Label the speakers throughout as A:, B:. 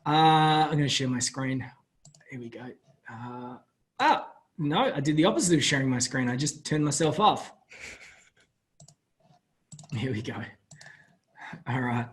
A: I'm going to share my screen. Here we go. No, I did the opposite of sharing my screen. I just turned myself off. Here we go. All right.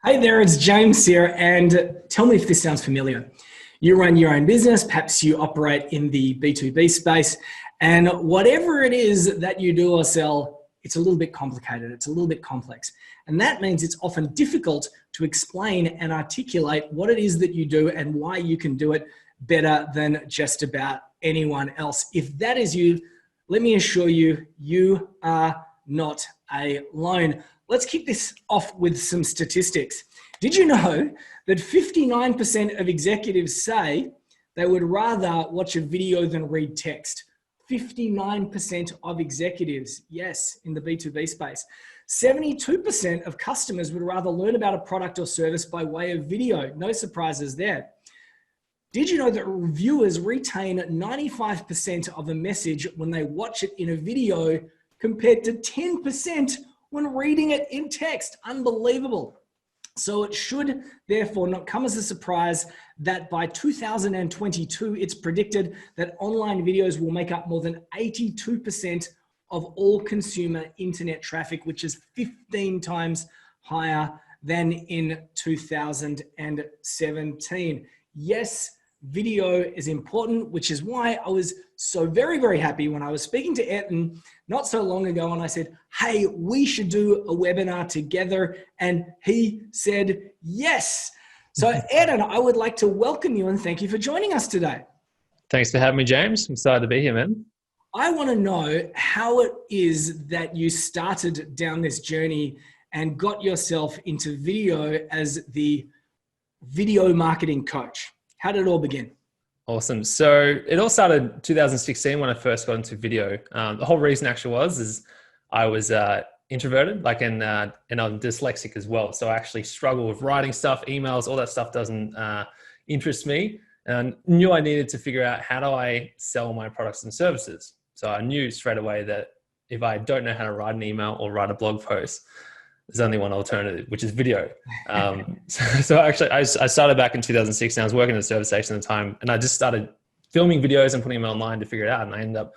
A: Hey there, it's James here, and tell me if this sounds familiar. You run your own business, perhaps you operate in the B2B space, and whatever it is that you do or sell, it's a little bit complicated, it's a little bit complex. And that means it's often difficult to explain and articulate what it is that you do and why you can do it better than just about anyone else. If that is you, let me assure you, you are not alone. Let's kick this off with some statistics. Did you know that 59% of executives say they would rather watch a video than read text? 59% of executives, yes, in the B2B space. 72% of customers would rather learn about a product or service by way of video. No surprises there. Did you know that reviewers retain 95% of a message when they watch it in a video compared to 10% when reading it in text? Unbelievable. So it should therefore not come as a surprise that by 2022, it's predicted that online videos will make up more than 82% of all consumer internet traffic, which is 15 times higher than in 2017. Yes, video is important, which is why I was so very, very happy when I was speaking to Ayrton not so long ago and I said, hey, we should do a webinar together. And he said, yes. So Ayrton, I would like to welcome you and thank you for joining us today.
B: Thanks for having me, James. I'm excited to be here, man.
A: I want to know how it is that you started down this journey and got yourself into video as the video marketing coach. How did it all begin?
B: Awesome. So it all started 2016 when I first got into video. The whole reason actually is I was introverted, and I'm dyslexic as well. So I actually struggle with writing stuff, emails, all that stuff doesn't interest me. And I knew I needed to figure out how do I sell my products and services. So I knew straight away that if I don't know how to write an email or write a blog post, there's only one alternative, which is video. So actually, I started back in 2016. I was working at a service station at the time, and I just started filming videos and putting them online to figure it out. And I ended up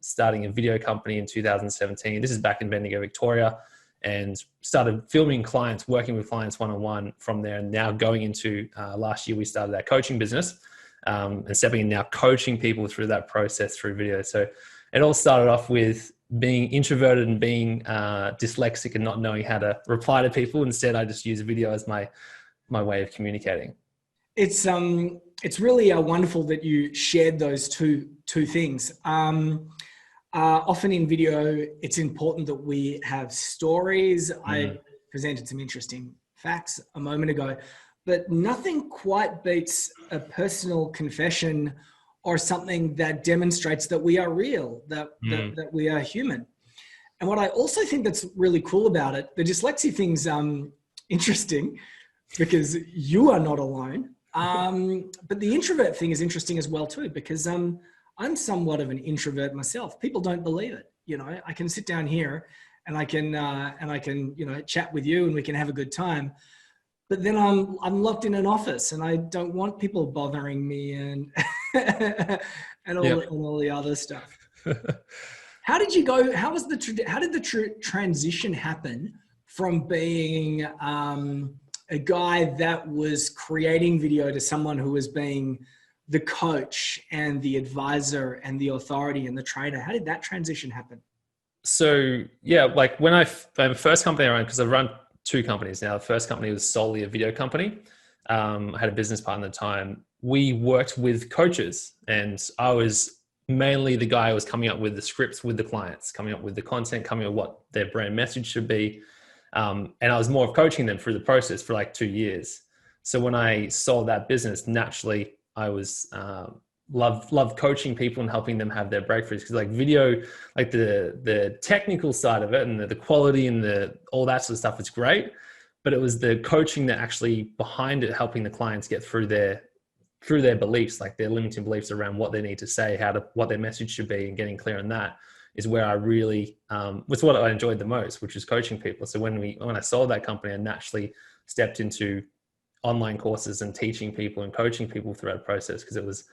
B: starting a video company in 2017. This is back in Bendigo, Victoria, and started filming clients, working with clients one-on-one from there. And now going into last year, we started our coaching business and stepping in now, coaching people through that process through video. So it all started off with being introverted and being dyslexic and not knowing how to reply to people. Instead, I just use video as my way of communicating.
A: It's really wonderful that you shared those two things. Often in video, it's important that we have stories. I presented some interesting facts a moment ago, but nothing quite beats a personal confession or something that demonstrates that we are real, that we are human. And what I also think that's really cool about it, the dyslexia thing's interesting because you are not alone. But the introvert thing is interesting as well too, because I'm somewhat of an introvert myself. People don't believe it. You know, I can sit down here and I can chat with you and we can have a good time. But then I'm locked in an office and I don't want people bothering me and all the other stuff. How did you go? How did the transition happen from being a guy that was creating video to someone who was being the coach and the advisor and the authority and the trainer? How did that transition happen?
B: So yeah, when I first company I ran, because I run two companies now. The first company was solely a video company. I had a business partner at the time. We worked with coaches and I was mainly the guy who was coming up with the scripts with the clients, coming up with the content, coming up with what their brand message should be. And I was more of coaching them through the process for 2 years. So when I sold that business, naturally I was love coaching people and helping them have their breakthroughs, because video, the technical side of it and the quality and all that sort of stuff is great, but it was the coaching that actually behind it, helping the clients get through their beliefs, their limiting beliefs around what they need to say, what their message should be, and getting clear on that is where I really was what I enjoyed the most, which is coaching people. So when I sold that company, I naturally stepped into online courses and teaching people and coaching people throughout the process, because it was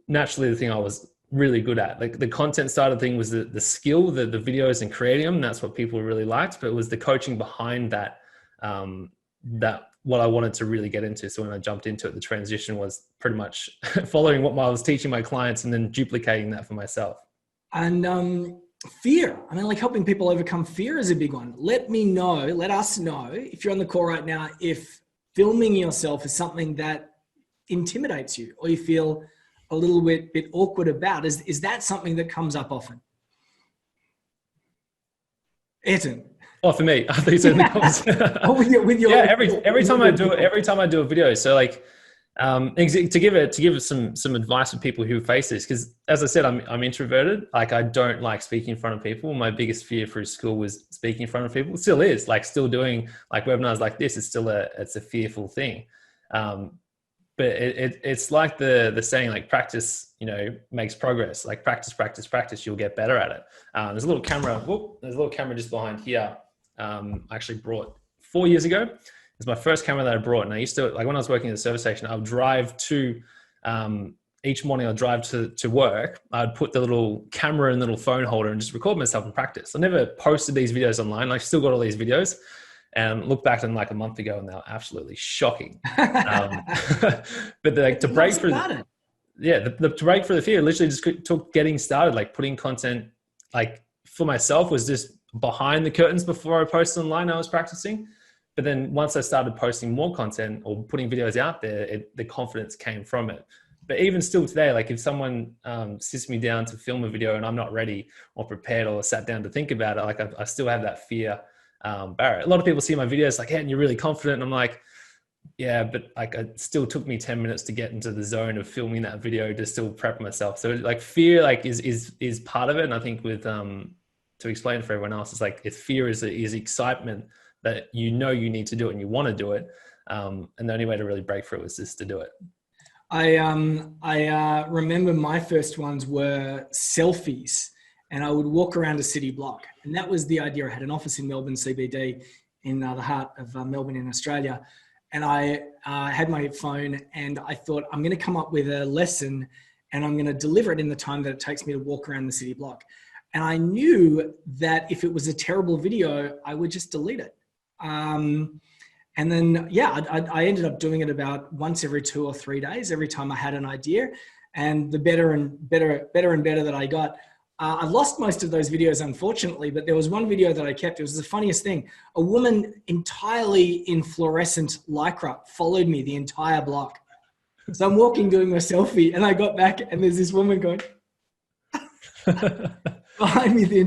B: naturally the thing I was really good at. Like the content side of the thing was the skill, the videos and creating them. That's what people really liked, but it was the coaching behind that, that what I wanted to really get into. So when I jumped into it, the transition was pretty much following what I was teaching my clients and then duplicating that for myself.
A: And fear, I mean, like helping people overcome fear is a big one. Let us know if you're on the call right now, if filming yourself is something that intimidates you or you feel a little bit awkward about. Is that something that comes up often? Ayrton.
B: Oh, for me, I thought you said in the comments.
A: with your
B: yeah, every time I do a video. So like, to give it some advice for people who face this, because as I said, I'm introverted. Like I don't like speaking in front of people. My biggest fear through school was speaking in front of people. It still is, like still doing like webinars like this is still it's a fearful thing. But it's like the saying, like practice, makes progress. Like practice, you'll get better at it. There's a little camera. There's a little camera just behind here. I actually brought 4 years ago. It's my first camera that I brought. And I used to, like when I was working at the service station, I would drive to, each morning I'd drive to work. I'd put the little camera and little phone holder and just record myself in practice. I never posted these videos online. I've still got all these videos. And look back at them like a month ago, and they're absolutely shocking. But to break through, to break through the fear, literally just took getting started, like putting content, like for myself was just behind the curtains before I posted online. I was practicing, but then once I started posting more content or putting videos out there, the confidence came from it. But even still today, like if someone sits me down to film a video and I'm not ready or prepared or sat down to think about it, like I still have that fear. Barrier. A lot of people see my videos like, hey, and you're really confident. And I'm like, yeah, but like it still took me 10 minutes to get into the zone of filming that video to still prep myself. So like fear like is part of it. And I think with to explain for everyone else, it's like fear is excitement that you need to do it and you want to do it. And the only way to really break through is just to do it.
A: I remember my first ones were selfies. And I would walk around a city block. And that was the idea. I had an office in Melbourne CBD in the heart of Melbourne in Australia. And I had my phone and I thought, I'm going to come up with a lesson and I'm going to deliver it in the time that it takes me to walk around the city block. And I knew that if it was a terrible video, I would just delete it. And then, I ended up doing it about once every 2 or 3 days, every time I had an idea. And the better and better that I got, I've lost most of those videos, unfortunately, but there was one video that I kept. It was the funniest thing. A woman entirely in fluorescent lycra followed me the entire block. So I'm walking, doing my selfie, and I got back and there's this woman going behind me the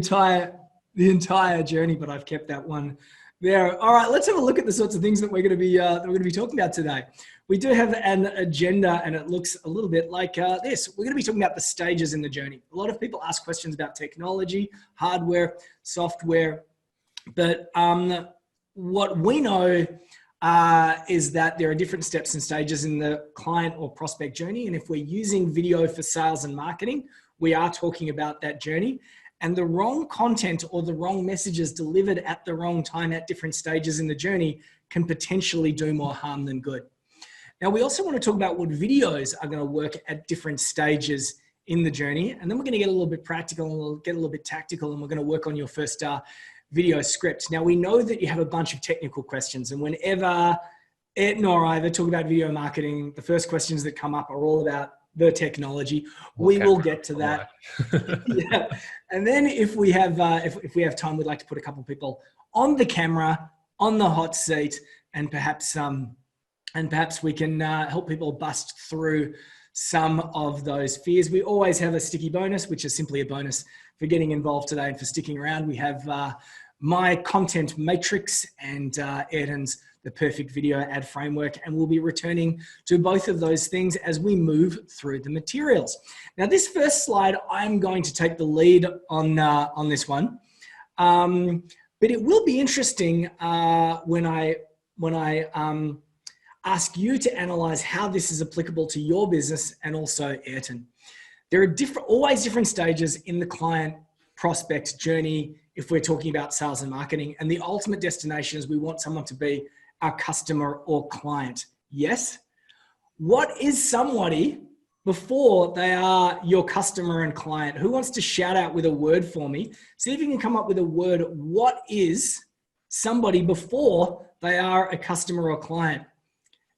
A: entire journey, but I've kept that one there. All right, let's have a look at the sorts of things that we're going to be talking about today. We do have an agenda and it looks a little bit like this. We're going to be talking about the stages in the journey. A lot of people ask questions about technology, hardware, software, but what we know is that there are different steps and stages in the client or prospect journey. And if we're using video for sales and marketing, we are talking about that journey. And the wrong content or the wrong messages delivered at the wrong time at different stages in the journey can potentially do more harm than good. Now, we also want to talk about what videos are going to work at different stages in the journey. And then we're going to get a little bit practical and we'll get a little bit tactical and we're going to work on your first video script. Now, we know that you have a bunch of technical questions, and whenever Ayrton or I ever talk about video marketing, the first questions that come up are all about the technology. We will get to that. Yeah. And then if we have time, we'd like to put a couple of people on the camera, on the hot seat, and perhaps we can help people bust through some of those fears. We always have a sticky bonus, which is simply a bonus for getting involved today and for sticking around. We have my content matrix and Ayrton's the perfect video ad framework, and we'll be returning to both of those things as we move through the materials. Now, this first slide, I'm going to take the lead on this one, but it will be interesting when I ask you to analyze how this is applicable to your business and also Ayrton. There are always different stages in the client prospect journey if we're talking about sales and marketing, and the ultimate destination is we want someone to be our customer or client Yes. What is somebody before they are your customer and client? Who wants to shout out with a word for me? See if you can come up with a word. What is somebody before they are a customer or client?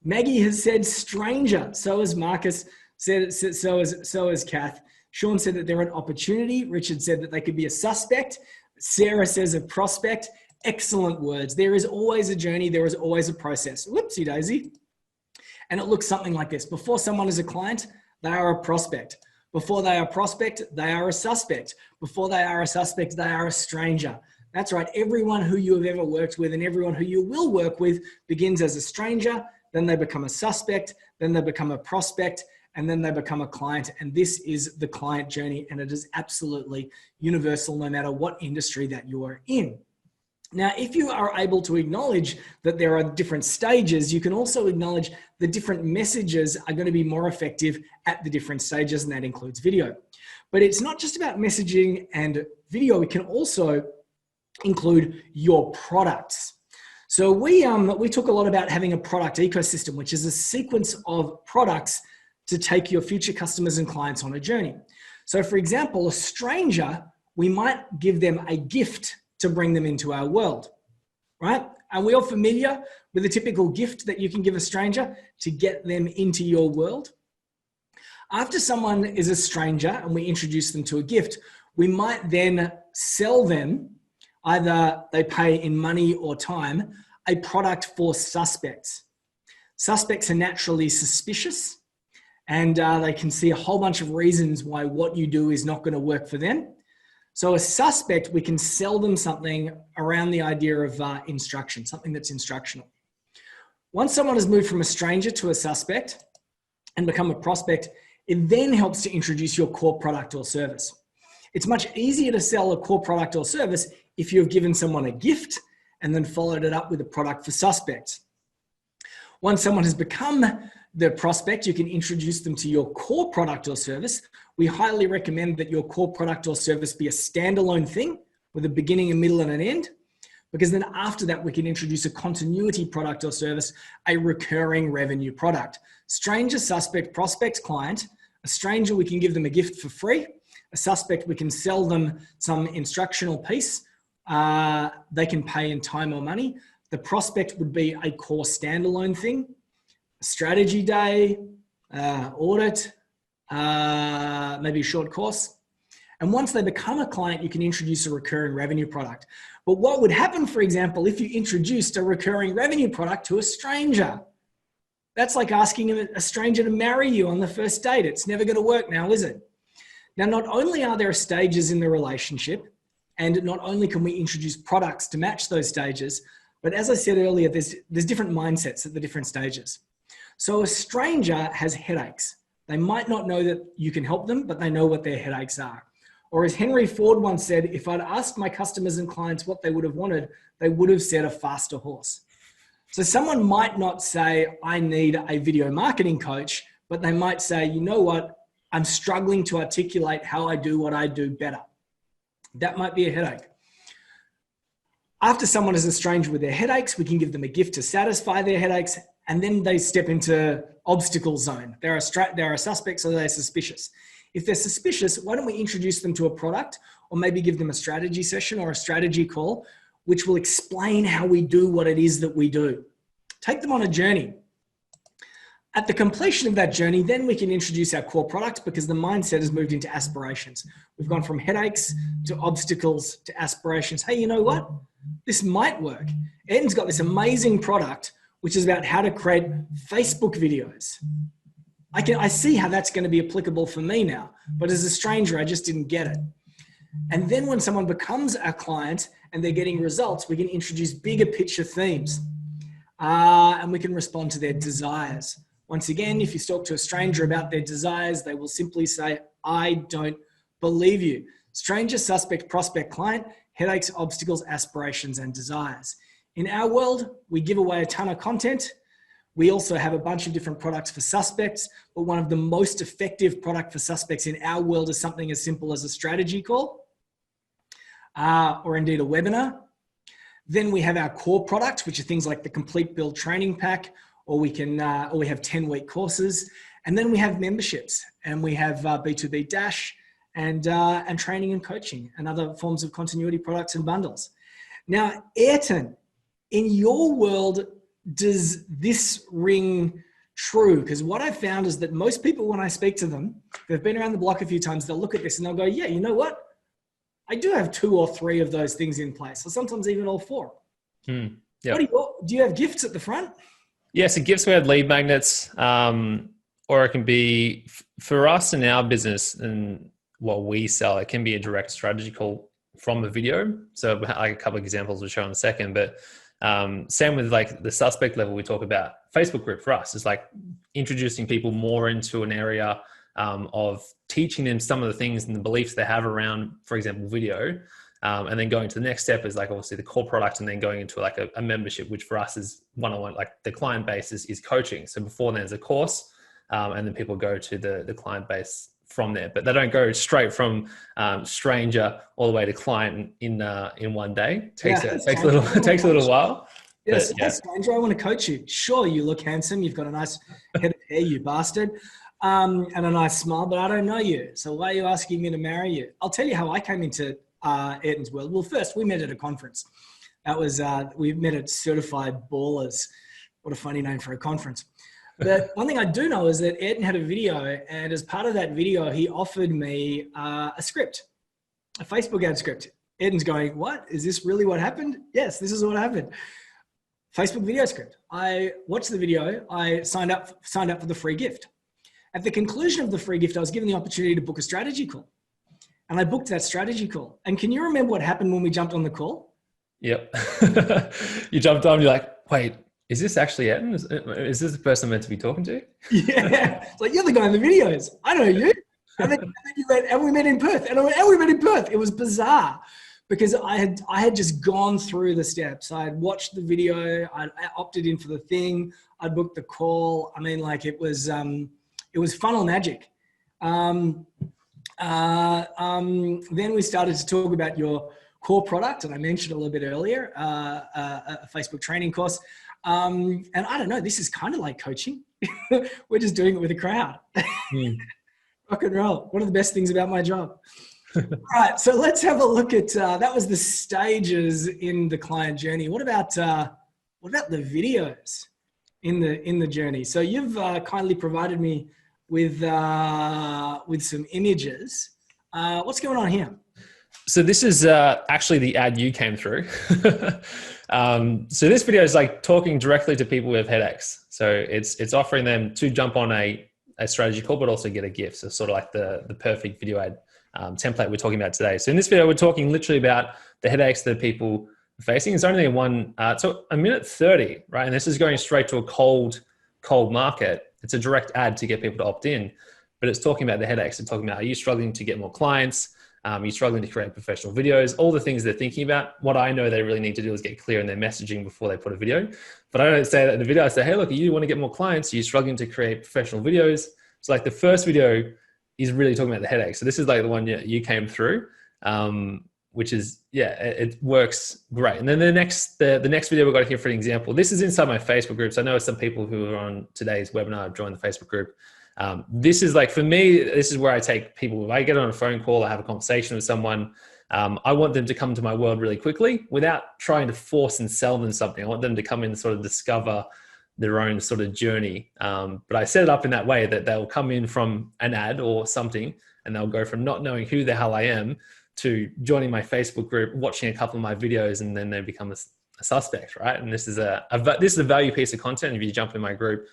A: Maggie has said stranger. So has Marcus. So has Kath. Sean said that they're an opportunity. Richard said that they could be a suspect. Sarah says a prospect. Excellent words. There is always a journey. There is always a process. Whoopsie daisy. And it looks something like this. Before someone is a client, they are a prospect. Before they are a prospect, they are a suspect. Before they are a suspect, they are a stranger. That's right. Everyone who you have ever worked with and everyone who you will work with begins as a stranger. Then they become a suspect. Then they become a prospect. And then they become a client. And this is the client journey. And it is absolutely universal no matter what industry that you are in. Now, if you are able to acknowledge that there are different stages, you can also acknowledge the different messages are going to be more effective at the different stages, and that includes video. But it's not just about messaging and video. It can also include your products. So we talk a lot about having a product ecosystem, which is a sequence of products to take your future customers and clients on a journey. So for example, a stranger, we might give them a gift to bring them into our world, right? Are we all familiar with the typical gift that you can give a stranger to get them into your world? After someone is a stranger and we introduce them to a gift, we might then sell them, either they pay in money or time, a product for suspects. Suspects are naturally suspicious, and they can see a whole bunch of reasons why what you do is not going to work for them. So a suspect, we can sell them something around the idea of instruction, something that's instructional. Once someone has moved from a stranger to a suspect and become a prospect, it then helps to introduce your core product or service. It's much easier to sell a core product or service if you've given someone a gift and then followed it up with a product for suspects. Once someone has become the prospect, you can introduce them to your core product or service. We highly recommend that your core product or service be a standalone thing with a beginning, a middle, and an end, because then after that, we can introduce a continuity product or service, a recurring revenue product. Stranger, suspect, prospect, client. A stranger, we can give them a gift for free. A suspect, we can sell them some instructional piece. They can pay in time or money. The prospect would be a core standalone thing. Strategy day, audit, maybe a short course. And once they become a client, you can introduce a recurring revenue product. But what would happen, for example, if you introduced a recurring revenue product to a stranger? That's like asking a stranger to marry you on the first date. It's never going to work now, is it? Now, not only are there stages in the relationship, and not only can we introduce products to match those stages, but as I said earlier, there's different mindsets at the different stages. So a stranger has headaches. They might not know that you can help them, but they know what their headaches are. Or as Henry Ford once said, if I'd asked my customers and clients what they would have wanted, they would have said a faster horse. So someone might not say, I need a video marketing coach, but they might say, you know what? I'm struggling to articulate how I do what I do better. That might be a headache. After someone is a stranger with their headaches, we can give them a gift to satisfy their headaches, and then they step into obstacle zone. They're a suspect, so they're suspicious. If they're suspicious, why don't we introduce them to a product, or maybe give them a strategy session or a strategy call, which will explain how we do what it is that we do. Take them on a journey. At the completion of that journey, then we can introduce our core product, because the mindset has moved into aspirations. We've gone from headaches to obstacles to aspirations. Hey, you know what? This might work. Ayrton's got this amazing product, which is about how to create Facebook videos. I see how that's going to be applicable for me now, but as a stranger, I just didn't get it. And then when someone becomes our client and they're getting results, we can introduce bigger picture themes, and we can respond to their desires. Once again, if you talk to a stranger about their desires, they will simply say, I don't believe you. Stranger, suspect, prospect, client, headaches, obstacles, aspirations, and desires. In our world, we give away a ton of content. We also have a bunch of different products for suspects, but one of the most effective product for suspects in our world is something as simple as a strategy call, or indeed a webinar. Then we have our core products, which are things like the complete build training pack, or we can, or we have 10-week courses, and then we have memberships, and we have B2B Dash, and training and coaching, and other forms of continuity products and bundles. Now, Ayrton, in your world, does this ring true? Because what I found is that most people, when I speak to them, they've been around the block a few times, they'll look at this and they'll go, yeah, you know what? I do have 2 or 3 of those things in place, or sometimes even all 4.
B: Yep.
A: Do you have gifts at the front?
B: Yeah, so gifts, we have lead magnets, or it can be, for us in our business and what we sell, it can be a direct strategy call from a video. So like a couple of examples we'll show in a second, but same with like the suspect level we talk about. Facebook group for us is like introducing people more into an area of teaching them some of the things and the beliefs they have around, for example, video. And then going to the next step is like obviously the core product, and then going into like a membership, which for us is one-on-one, like the client base is coaching. So before there's a course, and then people go to the client base from there, but they don't go straight from stranger all the way to client in one day. Takes a little while.
A: Yes, but, yeah. Hey, stranger, I want to coach you. Sure, you look handsome. You've got a nice head of hair, you bastard, and a nice smile, but I don't know you. So why are you asking me to marry you? I'll tell you how I came into Ayrton's world. Well, first we met at a conference. That was we met at Certified Ballers. What a funny name for a conference. But one thing I do know is that Ayrton had a video, and as part of that video, he offered me a script, a Facebook ad script. Ayrton's going, what? Is this really what happened? Yes, this is what happened. Facebook video script. I watched the video. I signed up for the free gift. At the conclusion of the free gift, I was given the opportunity to book a strategy call. And I booked that strategy call. And can you remember what happened when we jumped on the call?
B: Yep. You jumped on, you're like, wait, is this actually Ayrton? Is this the person I'm meant to be talking to?
A: Yeah. It's like, you're the guy in the videos. I know you. And then you went, and we met in Perth. And I went, and we met in Perth. It was bizarre because I had just gone through the steps. I had watched the video. I opted in for the thing. I booked the call. I mean, like it was funnel magic. Then we started to talk about your core product, and I mentioned a little bit earlier, a Facebook training course. And I don't know, this is kind of like coaching. We're just doing it with a crowd. Rock and roll. One of the best things about my job. All right, so let's have a look at, that was the stages in the client journey. What about the videos in the journey? So you've kindly provided me with some images. What's going on here?
B: So this is actually the ad you came through. So this video is like talking directly to people with headaches. So it's offering them to jump on a strategy call, but also get a gift. So sort of like the perfect video ad template we're talking about today. So in this video, we're talking literally about the headaches that people are facing. It's only so a minute 30, right? And this is going straight to a cold market. It's a direct ad to get people to opt in, but it's talking about the headaches. It's talking about, are you struggling to get more clients? You're struggling to create professional videos, all the things they're thinking about. What I know they really need to do is get clear in their messaging before they put a video. But I don't say that in the video. I say, hey, look, you want to get more clients. You're struggling to create professional videos. So like the first video is really talking about the headache. So this is like the one you came through, which is, yeah, it works great. And then the next video we've got here for an example. This is inside my Facebook groups. I know some people who are on today's webinar have joined the Facebook group. This is like, for me, this is where I take people. If I get on a phone call, I have a conversation with someone, I want them to come to my world really quickly without trying to force and sell them something. I want them to come in and sort of discover their own sort of journey. But I set it up in that way that they'll come in from an ad or something, and they'll go from not knowing who the hell I am to joining my Facebook group, watching a couple of my videos, and then they become a suspect, right? And this is a value piece of content. If you jump in my group,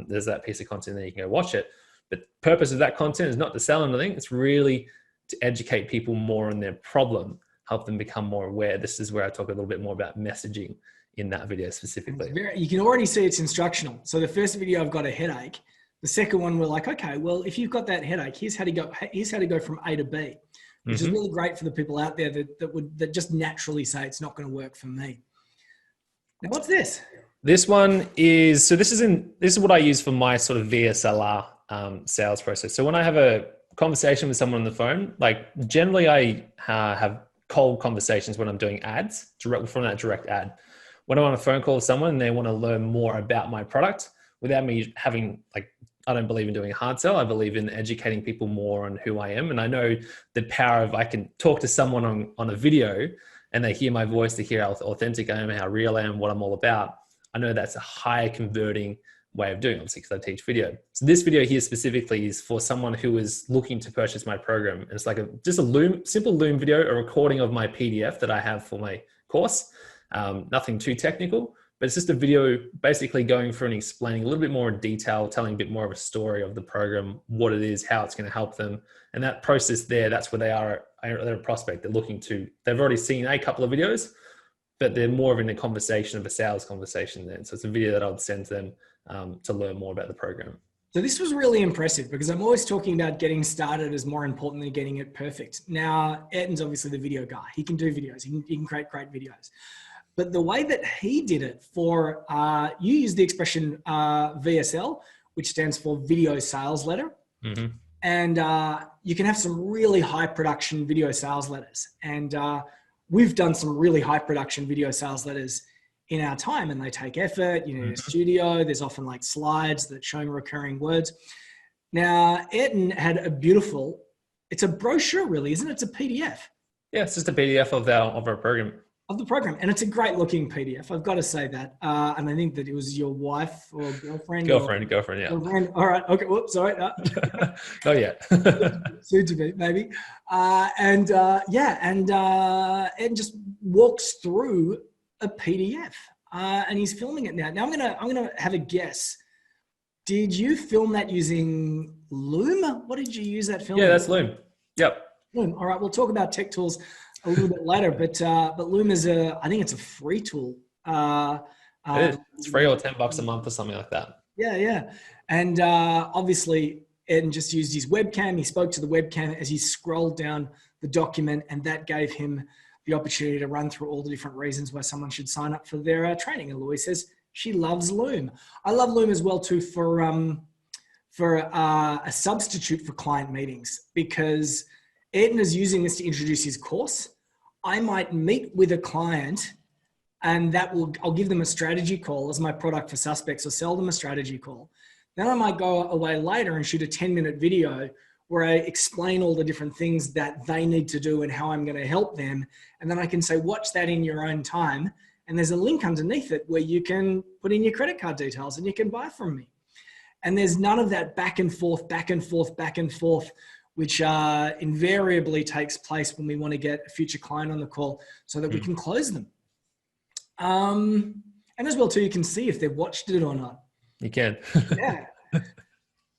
B: there's that piece of content that you can go watch it. But the purpose of that content is not to sell anything. It's really to educate people more on their problem, help them become more aware. This is where I talk a little bit more about messaging in that video specifically.
A: You can already see it's instructional. So the first video, I've got a headache. The second one, we're like, okay, well, if you've got that headache, here's how to go from A to B, which is really great for the people out there that just naturally say it's not going to work for me. Now, what's this?
B: This one is, so this is what I use for my sort of VSLR sales process. So when I have a conversation with someone on the phone, like generally I have cold conversations when I'm doing ads from that direct ad. when I'm on a phone call with someone and they want to learn more about my product without me having like, I don't believe in doing a hard sell. I believe in educating people more on who I am. And I know the power of, I can talk to someone on a video and they hear my voice, they hear how authentic I am, how real I am, what I'm all about. I know that's a higher converting way of doing it, obviously, because I teach video. So this video here specifically is for someone who is looking to purchase my program. And it's like just a simple Loom video, a recording of my PDF that I have for my course. Nothing too technical, but it's just a video basically going through and explaining a little bit more in detail, telling a bit more of a story of the program, what it is, how it's going to help them. And that process there, that's where they're a prospect. They've already seen a couple of videos, but they're more of in a conversation of a sales conversation then. So it's a video that I would send to them to learn more about the program.
A: So this was really impressive because I'm always talking about getting started as more important than getting it perfect. Now, Ayrton's obviously the video guy. He can do videos. He can create great videos. But the way that he did it for, you use the expression VSL, which stands for Video Sales Letter. Mm-hmm. And you can have some really high production video sales letters. And we've done some really high production video sales letters in our time, and they take effort. You need a studio. There's often like slides that showing recurring words. Now, Ayrton had it's a brochure really, isn't it? It's a PDF.
B: Yeah, it's just a PDF of our program.
A: Of the program. And it's a great looking PDF. I've got to say that. And I think that it was your wife or girlfriend.
B: Girlfriend, yeah.
A: Girlfriend. All right. Okay. Whoops. Sorry.
B: Oh, yeah.
A: Soon to be, maybe. And just walks through a PDF. And he's filming it now. Now I'm gonna have a guess. Did you film that using Loom? What did you use that film?
B: Yeah, that's Loom. Yep.
A: Loom. All right. We'll talk about tech tools a little bit later, but Loom is I think it's a free tool.
B: It's free or $10 a month or something like that.
A: Yeah. And obviously Ayrton just used his webcam. He spoke to the webcam as he scrolled down the document, and that gave him the opportunity to run through all the different reasons why someone should sign up for their training. And Louise says she loves Loom. I love Loom as well too for a substitute for client meetings, because Ayrton is using this to introduce his course. I might meet with a client and I'll give them a strategy call as my product for suspects, or sell them a strategy call. Then I might go away later and shoot a 10-minute video where I explain all the different things that they need to do and how I'm going to help them. And then I can say, watch that in your own time. And there's a link underneath it where you can put in your credit card details and you can buy from me. And there's none of that back and forth, which invariably takes place when we want to get a future client on the call so that we can close them. And as well too, you can see if they've watched it or not.
B: You can.
A: Yeah.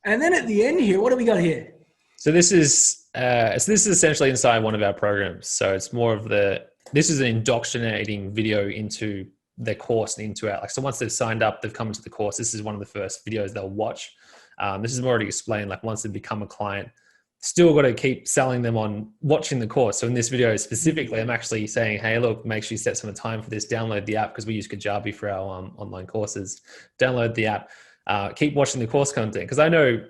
A: And then at the end here, what do we got here?
B: So this is essentially inside one of our programs. So it's more of this is an indoctrinating video into their course and into our, so once they've signed up, they've come into the course, this is one of the first videos they'll watch. This is already explained, like once they become a client, still got to keep selling them on watching the course. So in this video specifically, I'm actually saying, hey, look, make sure you set some time for this, download the app, because we use Kajabi for our online courses. Download the app, keep watching the course content. Because I know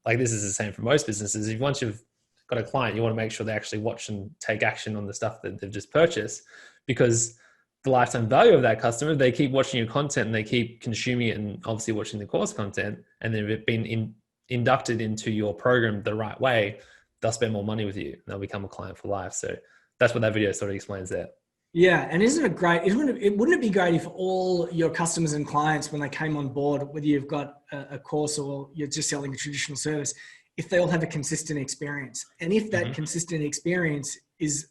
B: like this is the same for most businesses. Once you've got a client, you want to make sure they actually watch and take action on the stuff that they've just purchased, because the lifetime value of that customer, they keep watching your content and they keep consuming it and obviously watching the course content, and they've been inducted into your program the right way, they'll spend more money with you and they'll become a client for life. So that's what that video sort of explains there.
A: Yeah. And isn't it great? Wouldn't it be great if all your customers and clients, when they came on board, whether you've got a course or you're just selling a traditional service, if they all have a consistent experience, and if that consistent experience is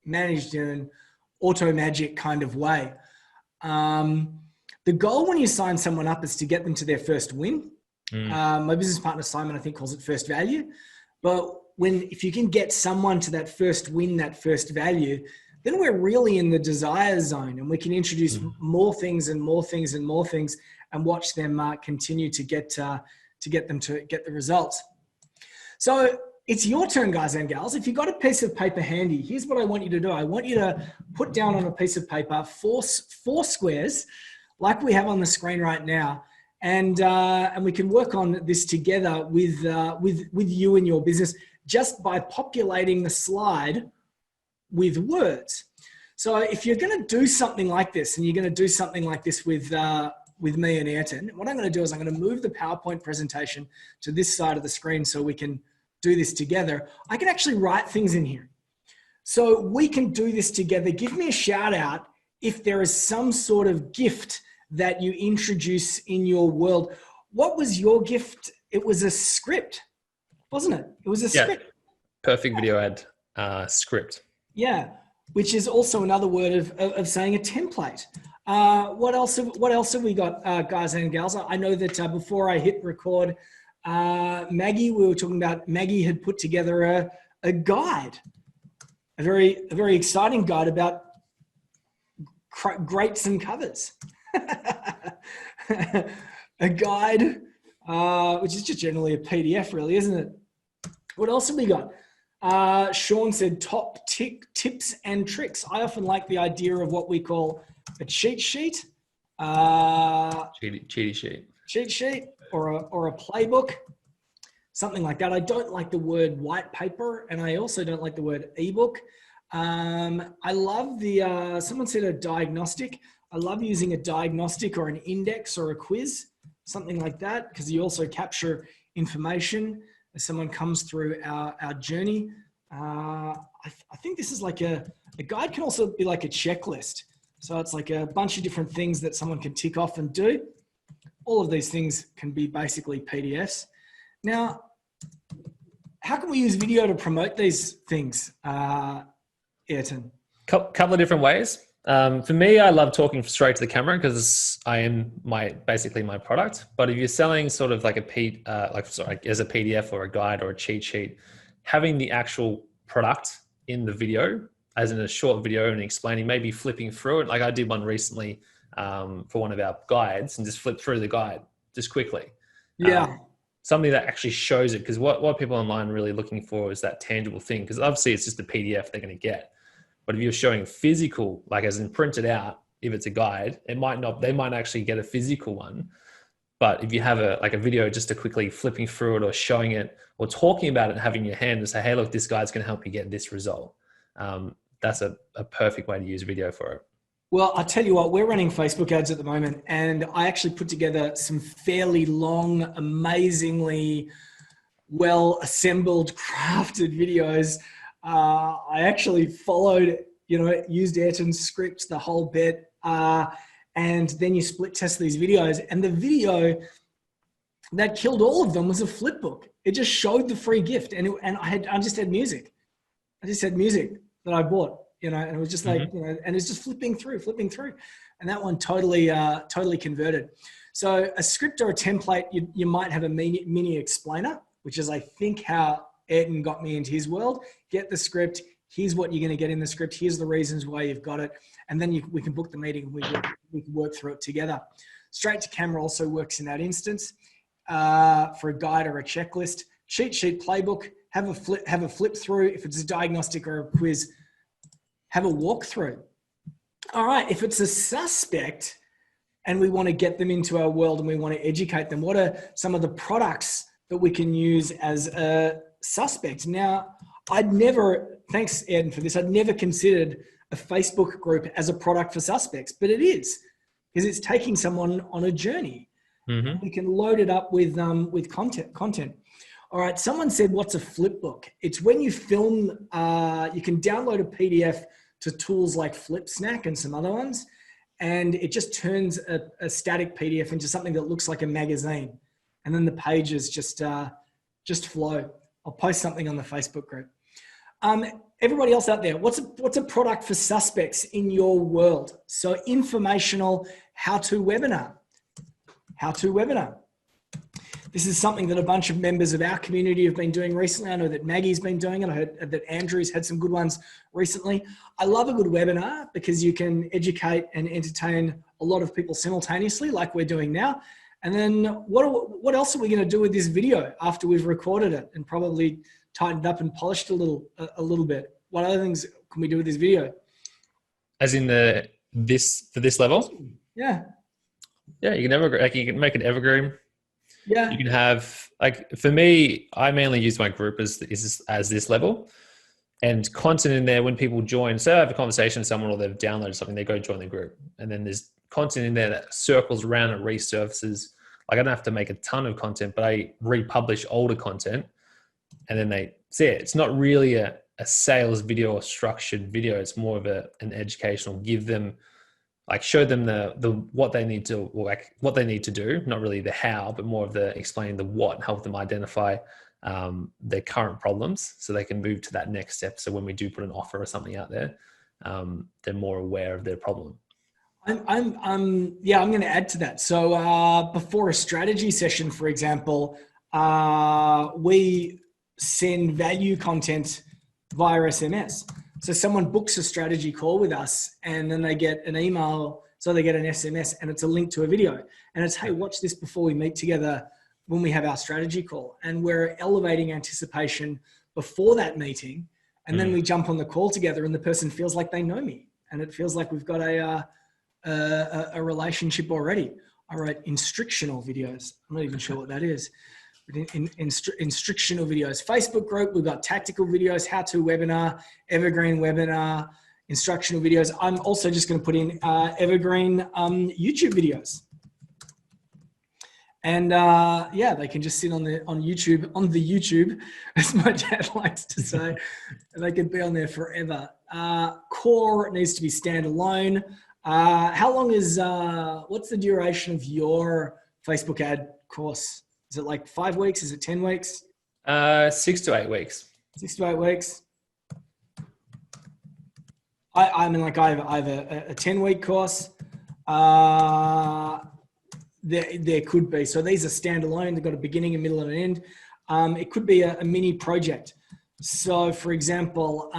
A: managed in an auto magic kind of way, the goal when you sign someone up is to get them to their first win. My business partner, Simon, I think calls it first value. But if you can get someone to that first win, that first value, then we're really in the desire zone, and we can introduce more things and more things and more things, and watch them continue to get them to get the results. So it's your turn, guys and gals. If you've got a piece of paper handy, here's what I want you to do. I want you to put down on a piece of paper four squares like we have on the screen right now. And we can work on this together with you and your business, just by populating the slide with words. So if you're going to do something like this, and you're going to do something like this with me and Ayrton, what I'm going to do is I'm going to move the PowerPoint presentation to this side of the screen so we can do this together. I can actually write things in here. So we can do this together. Give me a shout out if there is some sort of gift that you introduce in your world. What was your gift? It was a script, wasn't it? It was a script.
B: Perfect video ad, script.
A: Yeah, which is also another word of saying a template. What else have we got, guys and gals? I know that before I hit record, Maggie, we were talking about, Maggie had put together a guide, a very exciting guide about grapes and covers. A guide, which is just generally a PDF, really, isn't it? What else have we got? Sean said top tips and tricks. I often like the idea of what we call a cheat sheet.
B: Cheat sheet.
A: Cheat sheet or a playbook, something like that. I don't like the word white paper, and I also don't like the word ebook. I love the, someone said a diagnostic. I love using a diagnostic or an index or a quiz, something like that, because you also capture information as someone comes through our journey. I think this is like a guide can also be like a checklist. So it's like a bunch of different things that someone can tick off and do. All of these things can be basically PDFs. Now, how can we use video to promote these things, Ayrton?
B: Couple of different ways. For me, I love talking straight to the camera because I am basically my product. But if you're selling sort of like as a PDF or a guide or a cheat sheet, having the actual product in the video, as in a short video and explaining, maybe flipping through it. Like I did one recently for one of our guides and just flip through the guide just quickly.
A: Yeah.
B: Something that actually shows it, because what people online are really looking for is that tangible thing, because obviously it's just a PDF they're going to get. But if you're showing physical, like as in printed out, if it's a guide, they might actually get a physical one. But if you have a video just to quickly flipping through it or showing it or talking about it and having your hand and say, hey, look, this guide's going to help you get this result. That's a perfect way to use video for it.
A: Well, I tell you what, we're running Facebook ads at the moment, and I actually put together some fairly long, amazingly well assembled, crafted videos. I actually followed, used Ayrton's scripts, the whole bit. And then you split test these videos, and the video that killed all of them was a flip book. It just showed the free gift, and I just had music. I just had music that I bought, and it was just like, and it's just flipping through, and that one totally converted. So a script or a template, you might have a mini explainer, which is I think how Ayrton got me into his world. Get the script. Here's what you're going to get in the script. Here's the reasons why you've got it. And then we can book the meeting and we can work through it together. Straight to camera also works in that instance for a guide or a checklist. Cheat sheet, playbook, have a flip through. If it's a diagnostic or a quiz, have a walkthrough. All right, if it's a suspect and we want to get them into our world and we want to educate them, what are some of the products that we can use as a suspect? Now, thanks Ayrton for this, I'd never considered a Facebook group as a product for suspects, but it is, because it's taking someone on a journey. We can load it up with content. All right, someone said, what's a flip book? It's when you film, you can download a PDF to tools like FlipSnack and some other ones, and it just turns a static PDF into something that looks like a magazine, and then the pages just flow. I'll post something on the Facebook group. Everybody else out there, what's a product for suspects in your world? So informational how-to webinar. This is something that a bunch of members of our community have been doing recently. I know that Maggie's been doing it. I heard that Andrew's had some good ones recently. I love a good webinar because you can educate and entertain a lot of people simultaneously, like we're doing now. And then what else are we going to do with this video after we've recorded it and probably tightened up and polished a little bit? What other things can we do with this video?
B: As in for this level?
A: Yeah.
B: Yeah, you can make it evergreen.
A: Yeah.
B: You can have, for me, I mainly use my group as this level. and content in there when people join. So I have a conversation with someone or they've downloaded something, they go join the group. And then there's content in there that circles around and resurfaces. Like I don't have to make a ton of content, but I republish older content and then they see it. It's not really a sales video or structured video. It's more of an educational, give them, like show them the what they need to, or like what they need to do, not really the how, but more of the explaining the what, help them identify their current problems so they can move to that next step. So when we do put an offer or something out there, they're more aware of their problem.
A: I'm going to add to that. So before a strategy session, for example, we send value content via SMS. So someone books a strategy call with us and then they get an email. So they get an SMS and it's a link to a video and it's, hey, watch this before we meet together when we have our strategy call. And we're elevating anticipation before that meeting. And then we jump on the call together and the person feels like they know me. And it feels like we've got a relationship already. I write instructional videos. I'm not even sure what that is. Instructional videos. Facebook group, we've got tactical videos, how-to webinar, evergreen webinar, instructional videos. I'm also just going to put in evergreen YouTube videos. And yeah, they can just sit on the YouTube, as my dad likes to say, and they could be on there forever. Core needs to be standalone. How long is, what's the duration of your Facebook ad course? Is it like 5 weeks? Is it 10 weeks?
B: 6 to 8 weeks.
A: 6 to 8 weeks. I mean, like I have a 10-week course. There could be. So these are standalone. They've got a beginning, a middle, and an end. It could be a mini project. So for example,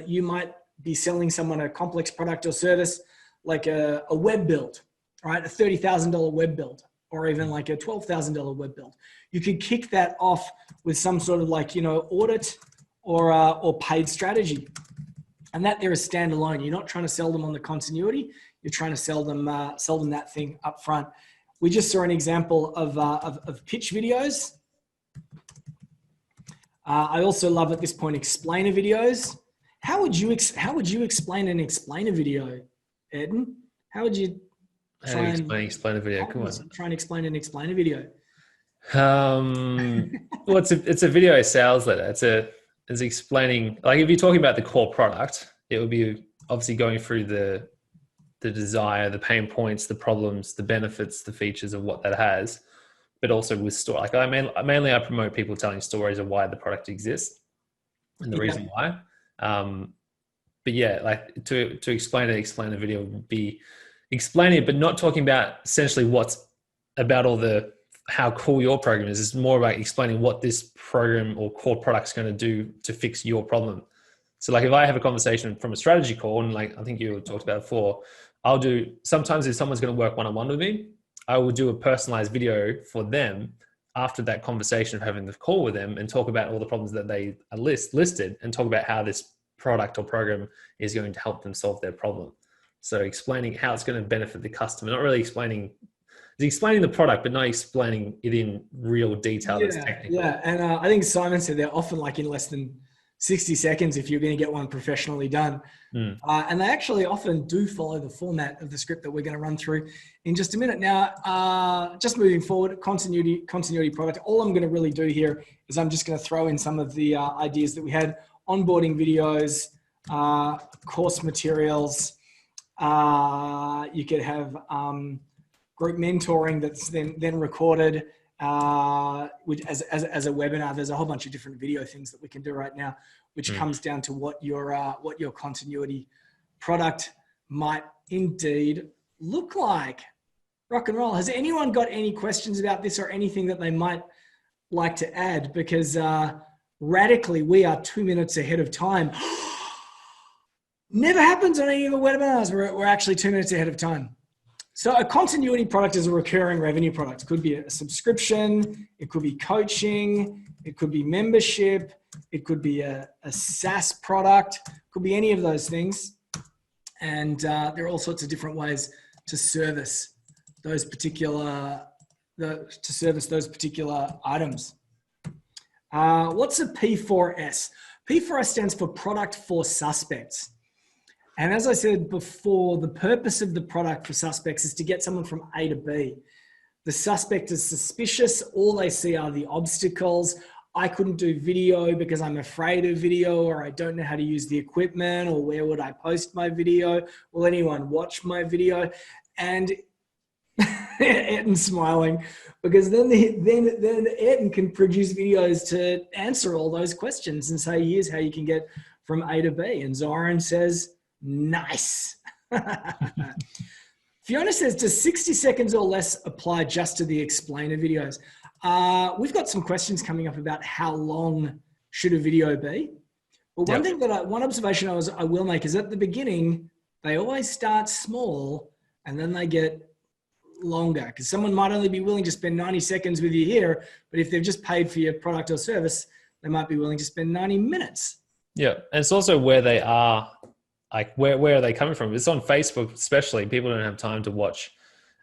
A: you might be selling someone a complex product or service, like a web build, right? A $30,000 web build, or even like a $12,000 web build. You could kick that off with some sort of like, audit or paid strategy. And that there is standalone. You're not trying to sell them on the continuity. You're trying to sell them that thing up front. We just saw an example of pitch videos. I also love at this point explainer videos. How would you explain an explainer video, Ayrton? How would you try and
B: explain a video? Come on.
A: Try and explain an explainer video.
B: Well, it's a video sales letter. It's explaining, like if you're talking about the core product, it would be obviously going through the desire, the pain points, the problems, the benefits, the features of what that has, but also with story. Like mainly I promote people telling stories of why the product exists and the reason why. But yeah, like to explain the video would be explaining it, but not talking about essentially what's about how cool your program is. It's more about explaining what this program or core product is going to do to fix your problem. So like if I have a conversation from a strategy call, and like I think you talked about before, sometimes if someone's going to work one-on-one with me, I will do a personalized video for them after that conversation of having the call with them and talk about all the problems that they are listed and talk about how this product or program is going to help them solve their problem. So explaining how it's going to benefit the customer, not really explaining the product, but not explaining it in real detail. That's technical.
A: Yeah, and I think Simon said they're often like in less than 60 seconds if you're going to get one professionally done. And they actually often do follow the format of the script that we're going to run through in just a minute. Now, just moving forward, continuity product. All I'm going to really do here is I'm just going to throw in some of the ideas that we had: onboarding videos, course materials. You could have group mentoring that's then recorded as a webinar. There's a whole bunch of different video things that we can do right now, which comes down to what your continuity product might indeed look like. Rock and roll. Has anyone got any questions about this or anything that they might like to add? Because radically, we are 2 minutes ahead of time. Never happens on any of the webinars. We're actually 2 minutes ahead of time. So a continuity product is a recurring revenue product. It could be a subscription, it could be coaching, it could be membership, it could be a SaaS product, it could be any of those things. And there are all sorts of different ways to service those particular items. What's a P4S? P for us stands for product for suspects. And as I said before, the purpose of the product for suspects is to get someone from A to B. The suspect is suspicious. All they see are the obstacles. I couldn't do video because I'm afraid of video, or I don't know how to use the equipment, or where would I post my video? Will anyone watch my video? And Ayrton's smiling, because then Ayrton can produce videos to answer all those questions and say, here's how you can get from A to B. And Zoran says, nice. Fiona says, does 60 seconds or less apply just to the explainer videos? We've got some questions coming up about how long should a video be. But one observation I will make is at the beginning, they always start small and then they get longer, because someone might only be willing to spend 90 seconds with you here, but if they've just paid for your product or service, they might be willing to spend 90 minutes.
B: Yeah. And it's also where they are, like where are they coming from? It's on Facebook, especially. People don't have time to watch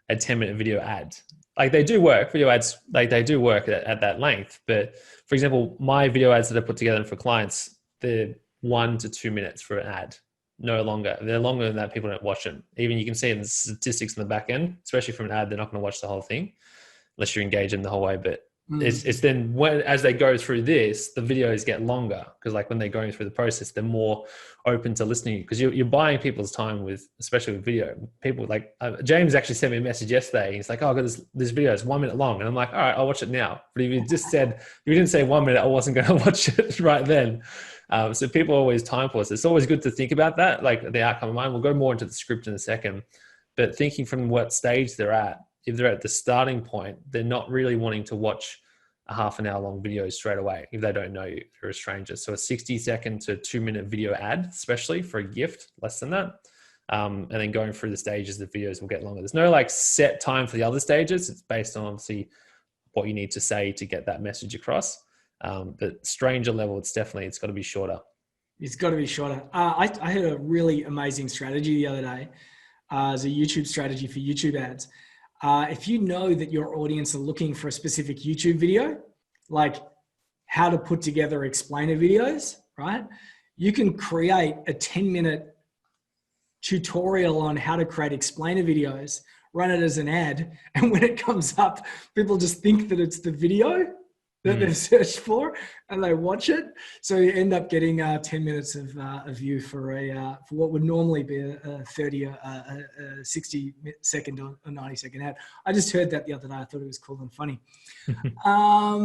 B: a 10-minute video ad. Like they do work, video ads, like they do work at that length. But for example, my video ads that I put together for clients, they're 1 to 2 minutes for an ad. No longer. They're longer than that. People don't watch them. Even you can see in the statistics in the back end, especially from an ad, they're not going to watch the whole thing unless you engage them the whole way. But it's then as they go through this, the videos get longer, because like when they're going through the process, they're more open to listening, because you're buying people's time with, especially with video. People like James actually sent me a message yesterday. He's like, oh, I got this video. It's 1 minute long. And I'm like, all right, I'll watch it now. But if you didn't say 1 minute, I wasn't going to watch it right then. So people are always time for us. It's always good to think about that, like the outcome of mind. We'll go more into the script in a second, but thinking from what stage they're at. If they're at the starting point, they're not really wanting to watch a half an hour long video straight away if they don't know you, if you're a stranger. So a 60-second to 2-minute video ad, especially for a gift, less than that. And then going through the stages, the videos will get longer. There's no like set time for the other stages. It's based on obviously what you need to say to get that message across. But stranger level, it's got to be shorter.
A: It's got to be shorter. I heard a really amazing strategy the other day as a YouTube strategy for YouTube ads. If you know that your audience are looking for a specific YouTube video, like how to put together explainer videos, right? You can create a 10-minute tutorial on how to create explainer videos, run it as an ad, and when it comes up, people just think that it's the video that they've searched for, and they watch it. So you end up getting 10 minutes of view for what would normally be a 30 or a 60 second or a 90 second ad. I just heard that the other day. I thought it was cool and funny. All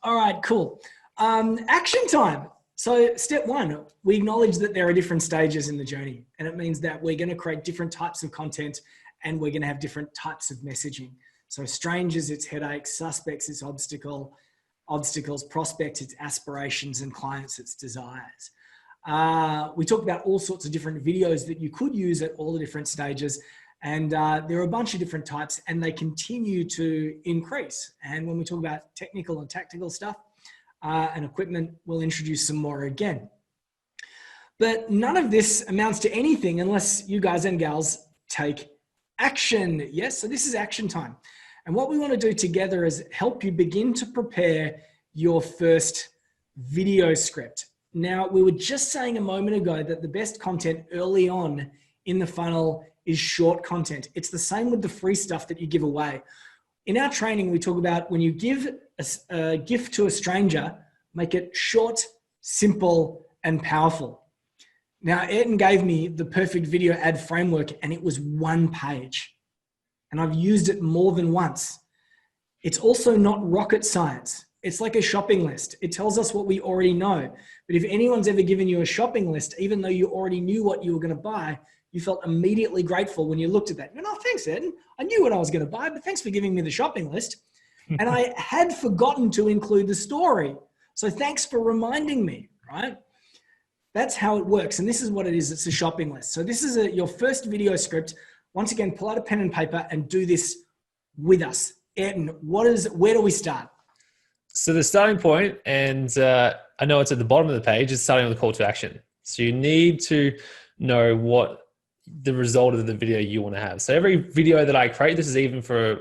A: right, cool. Action time. So step one, we acknowledge that there are different stages in the journey, and it means that we're going to create different types of content, and we're going to have different types of messaging. So strangers, it's headaches; suspects, it's obstacles, prospects, it's aspirations, and clients, it's desires. We talked about all sorts of different videos that you could use at all the different stages. And there are a bunch of different types, and they continue to increase. And when we talk about technical and tactical stuff and equipment, we'll introduce some more again. But none of this amounts to anything unless you guys and gals take action. Yes, so this is action time. And what we want to do together is help you begin to prepare your first video script. Now, we were just saying a moment ago that the best content early on in the funnel is short content. It's the same with the free stuff that you give away. In our training, we talk about when you give a gift to a stranger, make it short, simple, and powerful. Now, Ayrton gave me the perfect video ad framework, and it was 1 page. And I've used it more than once. It's also not rocket science. It's like a shopping list. It tells us what we already know. But if anyone's ever given you a shopping list, even though you already knew what you were going to buy, you felt immediately grateful when you looked at that. You know, thanks, Ayrton. I knew what I was going to buy, but thanks for giving me the shopping list. And I had forgotten to include the story. So thanks for reminding me, right? That's how it works. And this is what it is. It's a shopping list. So this is your first video script. Once again, pull out a pen and paper and do this with us. Ayrton, where do we start?
B: So the starting point, and I know it's at the bottom of the page, is starting with a call to action. So you need to know what the result of the video you want to have. So every video that I create, this is even for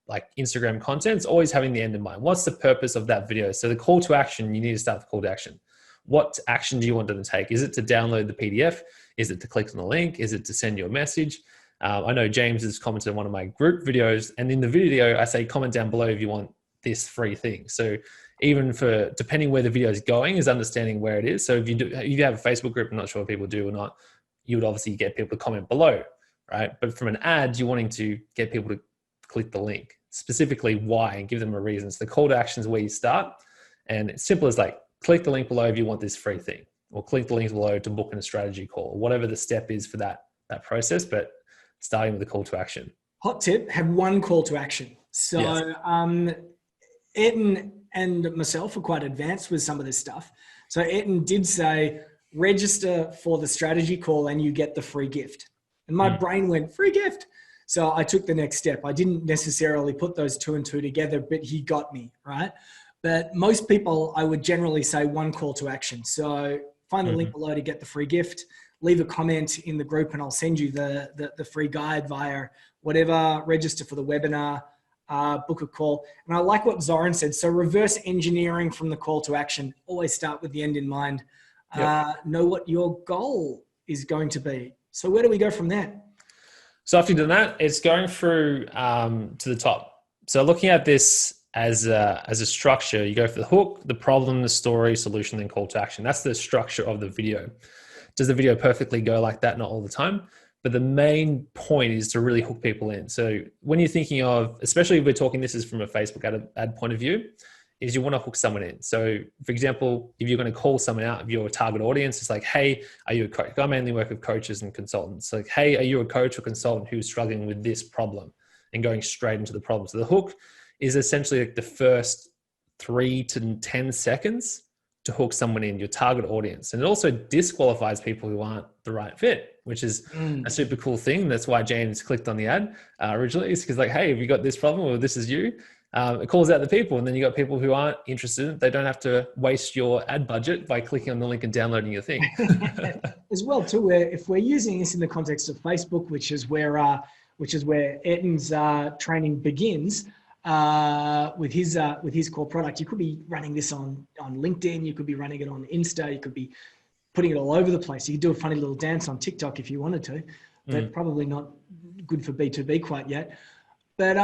B: like Instagram content, it's always having the end in mind. What's the purpose of that video? So the call to action, you need to start with call to action. what action do you want them to take? Is it to download the PDF? Is it to click on the link? Is it to send you a message? I know James has commented on one of my group videos, and in the video, I say comment down below if you want this free thing. So even for, depending where the video is going, is understanding where it is. So if you have a Facebook group, I'm not sure if people do or not, you would obviously get people to comment below, right? But from an ad, you're wanting to get people to click the link, specifically why, and give them a reason. So the call to action is where you start. And it's simple as like, click the link below if you want this free thing, or click the link below to book in a strategy call, or whatever the step is for that process, but starting with the call to action.
A: Hot tip, have one call to action. So yes. Ayrton and myself are quite advanced with some of this stuff. So Ayrton did say, register for the strategy call and you get the free gift. And my brain went, free gift. So I took the next step. I didn't necessarily put those two and two together, but he got me, right? But most people, I would generally say one call to action. So find the link below to get the free gift, leave a comment in the group and I'll send you the free guide via whatever, register for the webinar, book a call. And I like what Zoran said. So reverse engineering from the call to action, always start with the end in mind. Know what your goal is going to be. So where do we go from there?
B: So after you've done that, it's going through to the top. So looking at this as a structure, you go for the hook, the problem, the story, solution, then call to action. That's the structure of the video. Does the video perfectly go like that? Not all the time, but the main point is to really hook people in. So when you're thinking of, especially if we're talking, this is from a Facebook ad point of view, is you want to hook someone in. So for example, if you're going to call someone out of your target audience, it's like, hey, are you a coach? I mainly work with coaches and consultants. So like, hey, are you a coach or consultant who's struggling with this problem? And going straight into the problem. So the hook is essentially like the first 3 to 10 seconds to hook someone in, your target audience. And it also disqualifies people who aren't the right fit, which is a super cool thing. That's why James clicked on the ad originally. It's because like, hey, have you got this problem or this is you? It calls out the people, and then you got people who aren't interested. They don't have to waste your ad budget by clicking on the link and downloading your thing.
A: As well too, where if we're using this in the context of Facebook, which is where Ayrton's training begins, with his core product, you could be running this on LinkedIn, you could be running it on Insta, you could be putting it all over the place. You could do a funny little dance on TikTok if you wanted to, but probably not good for B2B quite yet. But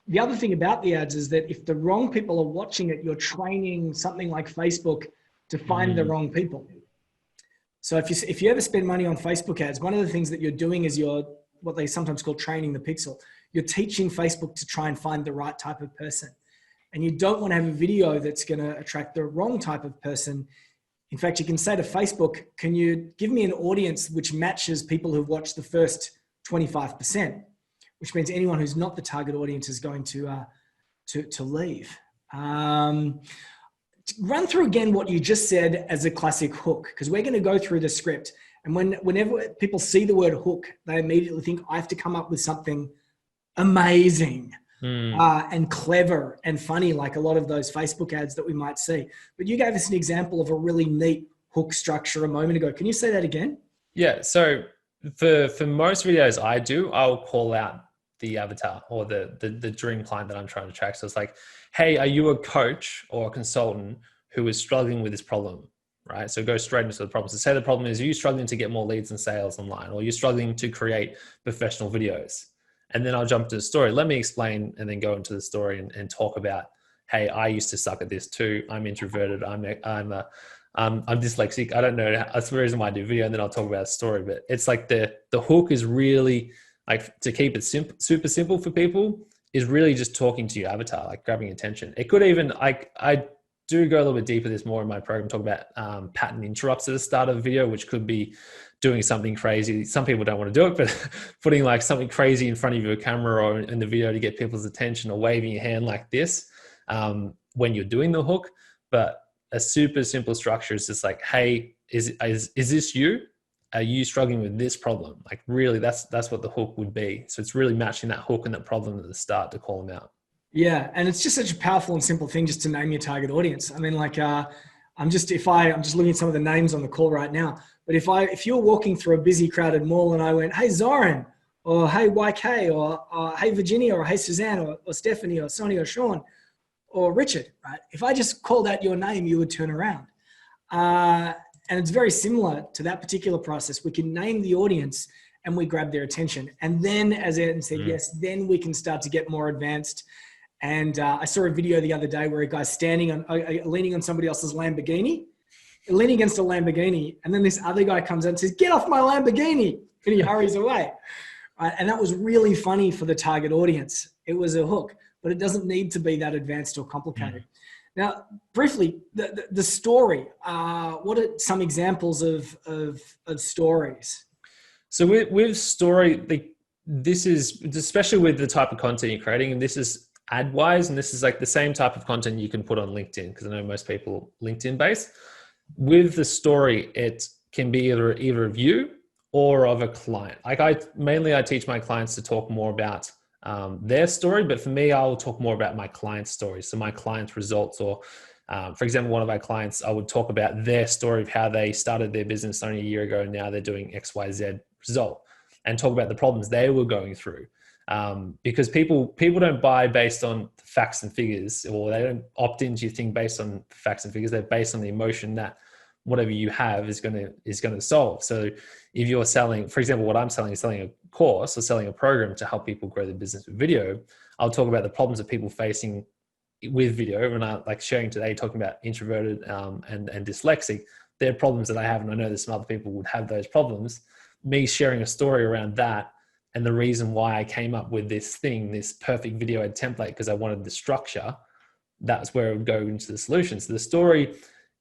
A: the other thing about the ads is that if the wrong people are watching it, you're training something like Facebook to find the wrong people. So if you ever spend money on Facebook ads, one of the things that you're doing is you're what they sometimes call training the pixel. You're teaching Facebook to try and find the right type of person. And you don't want to have a video that's going to attract the wrong type of person. In fact, you can say to Facebook, can you give me an audience which matches people who've watched the first 25%, which means anyone who's not the target audience is going to leave. Run through again what you just said as a classic hook, because we're going to go through the script. And whenever people see the word hook, they immediately think, I have to come up with something amazing and clever and funny, like a lot of those Facebook ads that we might see. But you gave us an example of a really neat hook structure a moment ago. Can you say that again?
B: Yeah. So for most videos I do, I'll call out the avatar or the dream client that I'm trying to track. So it's like, hey, are you a coach or a consultant who is struggling with this problem? Right? So go straight into the problem. So say the problem is, are you struggling to get more leads and sales online, or you're struggling to create professional videos? And then I'll jump to the story. Let me explain and then go into the story and talk about, hey, I used to suck at this too. I'm introverted. I'm dyslexic. I don't know. That's the reason why I do video. And then I'll talk about a story. But it's like the hook is really like, to keep it super simple for people, is really just talking to your avatar, like grabbing attention. It could even, I do go a little bit deeper this more in my program, talk about pattern interrupts at the start of a video, which could be doing something crazy. Some people don't want to do it, but putting like something crazy in front of your camera or in the video to get people's attention, or waving your hand like this when you're doing the hook. But a super simple structure is just like, hey, is this you? Are you struggling with this problem? Like really, that's what the hook would be. So it's really matching that hook and that problem at the start to call them out.
A: Yeah, and it's just such a powerful and simple thing just to name your target audience. I mean, like, I'm just looking at some of the names on the call right now. But if you're walking through a busy, crowded mall and I went, hey, Zoran, or hey, YK, or hey, Virginia, or hey, Suzanne, or Stephanie, or Sonny, or Sean, or Richard, right? If I just called out your name, you would turn around. And it's very similar to that particular process. We can name the audience and we grab their attention. And then, as Ayrton said, yes, then we can start to get more advanced. And I saw a video the other day where a guy's leaning on somebody else's Lamborghini, leaning against a Lamborghini. And then this other guy comes out and says, "Get off my Lamborghini." And he hurries away. Right? And that was really funny for the target audience. It was a hook, but it doesn't need to be that advanced or complicated. Now, briefly, the story. What are some examples of stories?
B: So with story, this is especially with the type of content you're creating, and this is ad-wise, and this is like the same type of content you can put on LinkedIn, because I know most people LinkedIn based. With the story, it can be either of you or of a client. Like I teach my clients to talk more about their story, but for me, I'll talk more about my client's story. So my client's results, or for example, one of our clients, I would talk about their story of how they started their business only a year ago and now they're doing XYZ result, and talk about the problems they were going through. Because people don't buy based on facts and figures, or they don't opt into your thing based on facts and figures. They're based on the emotion that whatever you have is going to solve. So if you're selling, for example, what I'm selling is selling a course or selling a program to help people grow their business with video, I'll talk about the problems that people facing with video. And I like sharing today, talking about introverted and dyslexic. They're problems that I have, and I know that some other people would have those problems. Me sharing a story around that, and the reason why I came up with this perfect video ad template, because I wanted the structure, that's where it would go into the solution. So the story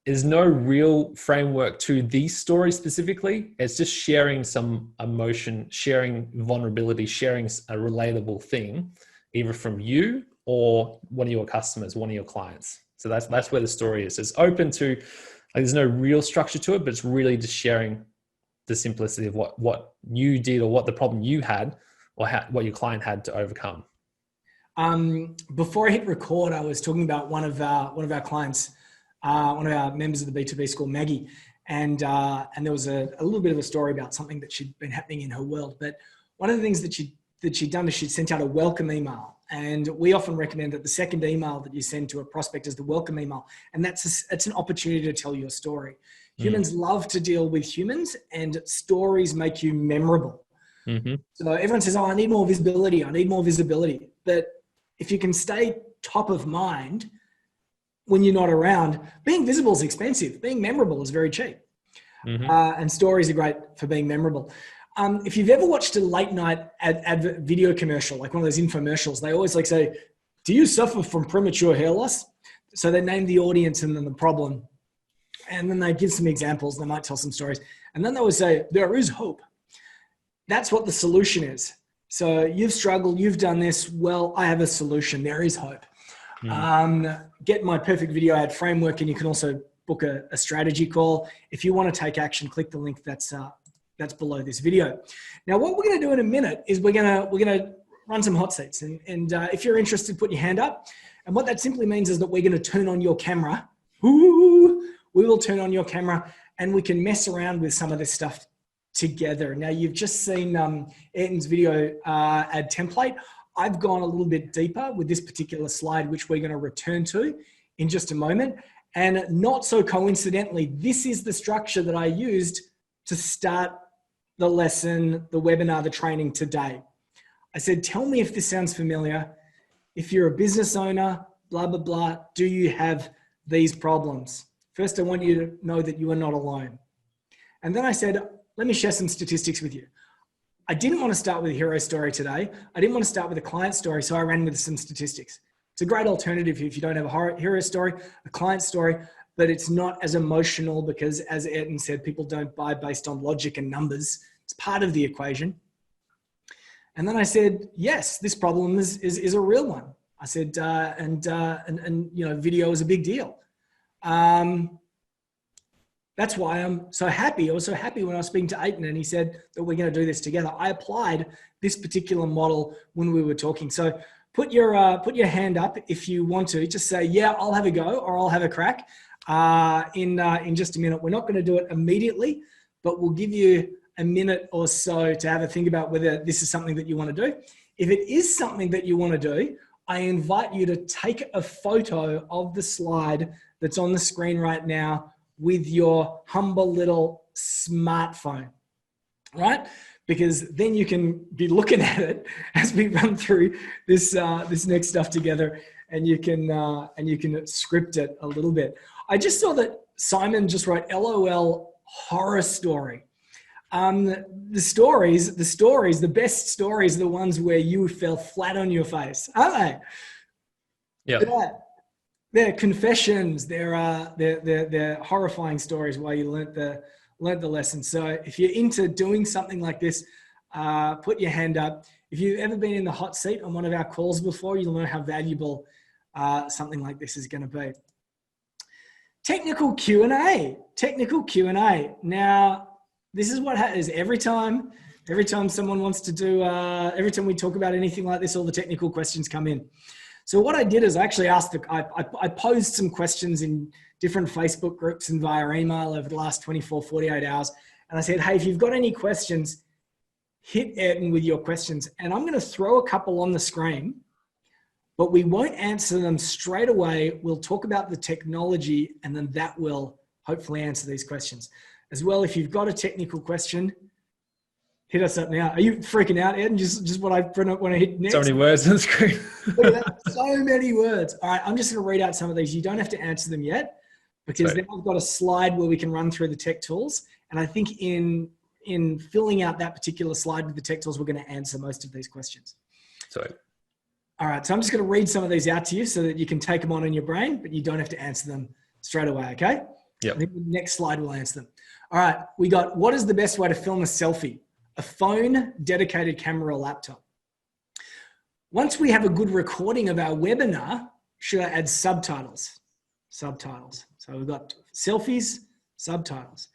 B: is no real framework to the story specifically. It's just sharing some emotion, sharing vulnerability, sharing a relatable thing, either from you or one of your customers, one of your clients. So that's where the story is. It's open to, like, there's no real structure to it, but it's really just sharing the simplicity of what you did, or what the problem you had, or what your client had to overcome.
A: Before I hit record, I was talking about one of our clients, one of our members of the B2B school, Maggie, and there was a little bit of a story about something that she'd been happening in her world. But one of the things that she'd done is she'd sent out a welcome email, and we often recommend that the second email that you send to a prospect is the welcome email, and it's an opportunity to tell your story. Humans love to deal with humans, and stories make you memorable. So everyone says, "Oh, I need more visibility. I need more visibility." But if you can stay top of mind when you're not around, being visible is expensive. Being memorable is very cheap. And stories are great for being memorable. If you've ever watched a late night ad video commercial, like one of those infomercials, they always like say, "Do you suffer from premature hair loss?" So they name the audience and then the problem. And then they give some examples. They might tell some stories. And then they would say, "There is hope." That's what the solution is. So you've struggled, you've done this. Well, I have a solution. There is hope. Get my perfect video ad framework, and you can also book a strategy call. If you want to take action, click the link that's below this video. Now, what we're going to do in a minute is we're going to run some hot seats. And if you're interested, put your hand up. And what that simply means is that we're going to turn on your camera. We will turn on your camera, and we can mess around with some of this stuff together. Now, you've just seen Ayrton's video ad template. I've gone a little bit deeper with this particular slide, which we're going to return to in just a moment. And not so coincidentally, this is the structure that I used to start the lesson, the webinar, the training today. I said, tell me if this sounds familiar. If you're a business owner, blah, blah, blah, do you have these problems? First, I want you to know that you are not alone. And then I said, let me share some statistics with you. I didn't want to start with a hero story today. I didn't want to start with a client story, so I ran with some statistics. It's a great alternative if you don't have a hero story, a client story, but it's not as emotional because, as Ayrton said, people don't buy based on logic and numbers. It's part of the equation. And then I said, yes, this problem is a real one. I said, and you know, video is a big deal. That's why I'm so happy. I was so happy when I was speaking to Ayrton and he said that we're going to do this together. I applied this particular model when we were talking. So put your hand up if you want to. Just say, yeah, I'll have a go or I'll have a crack in just a minute. We're not going to do it immediately, but we'll give you a minute or so to have a think about whether this is something that you want to do. If it is something that you want to do, I invite you to take a photo of the slide that's on the screen right now with your humble little smartphone, right? Because then you can be looking at it as we run through this next stuff together, and you can script it a little bit. I just saw that Simon just wrote LOL horror story. The best stories are the ones where you fell flat on your face, aren't they?
B: Yeah.
A: They're confessions. They're horrifying stories while you learnt the lesson. So if you're into doing something like this, put your hand up. If you've ever been in the hot seat on one of our calls before, you'll know how valuable something like this is going to be. Technical Q&A. Now, this is what happens every time someone wants to do, every time we talk about anything like this, all the technical questions come in. So what I did is I actually asked, I posed some questions in different Facebook groups and via email over the last 24, 48 hours. And I said, hey, if you've got any questions, hit Ayrton with your questions. And I'm going to throw a couple on the screen, but we won't answer them straight away. We'll talk about the technology, and then that will hopefully answer these questions. As well, if you've got a technical question, hit us up now. Are you freaking out, Ed? Just what I print up when I hit next?
B: So many words on the screen.
A: Look at that. So many words. All right, I'm just going to read out some of these. You don't have to answer them yet, because then I've got a slide where we can run through the tech tools. And I think in filling out that particular slide with the tech tools, we're going to answer most of these questions.
B: Sorry.
A: All right, so I'm just going to read some of these out to you so that you can take them on in your brain, but you don't have to answer them straight away, okay?
B: Yep.
A: I think the next slide will answer them. All right, we got, what is the best way to film a selfie? A phone, dedicated camera, or laptop? Once we have a good recording of our webinar, should I add subtitles? Subtitles. So we've got selfies, subtitles.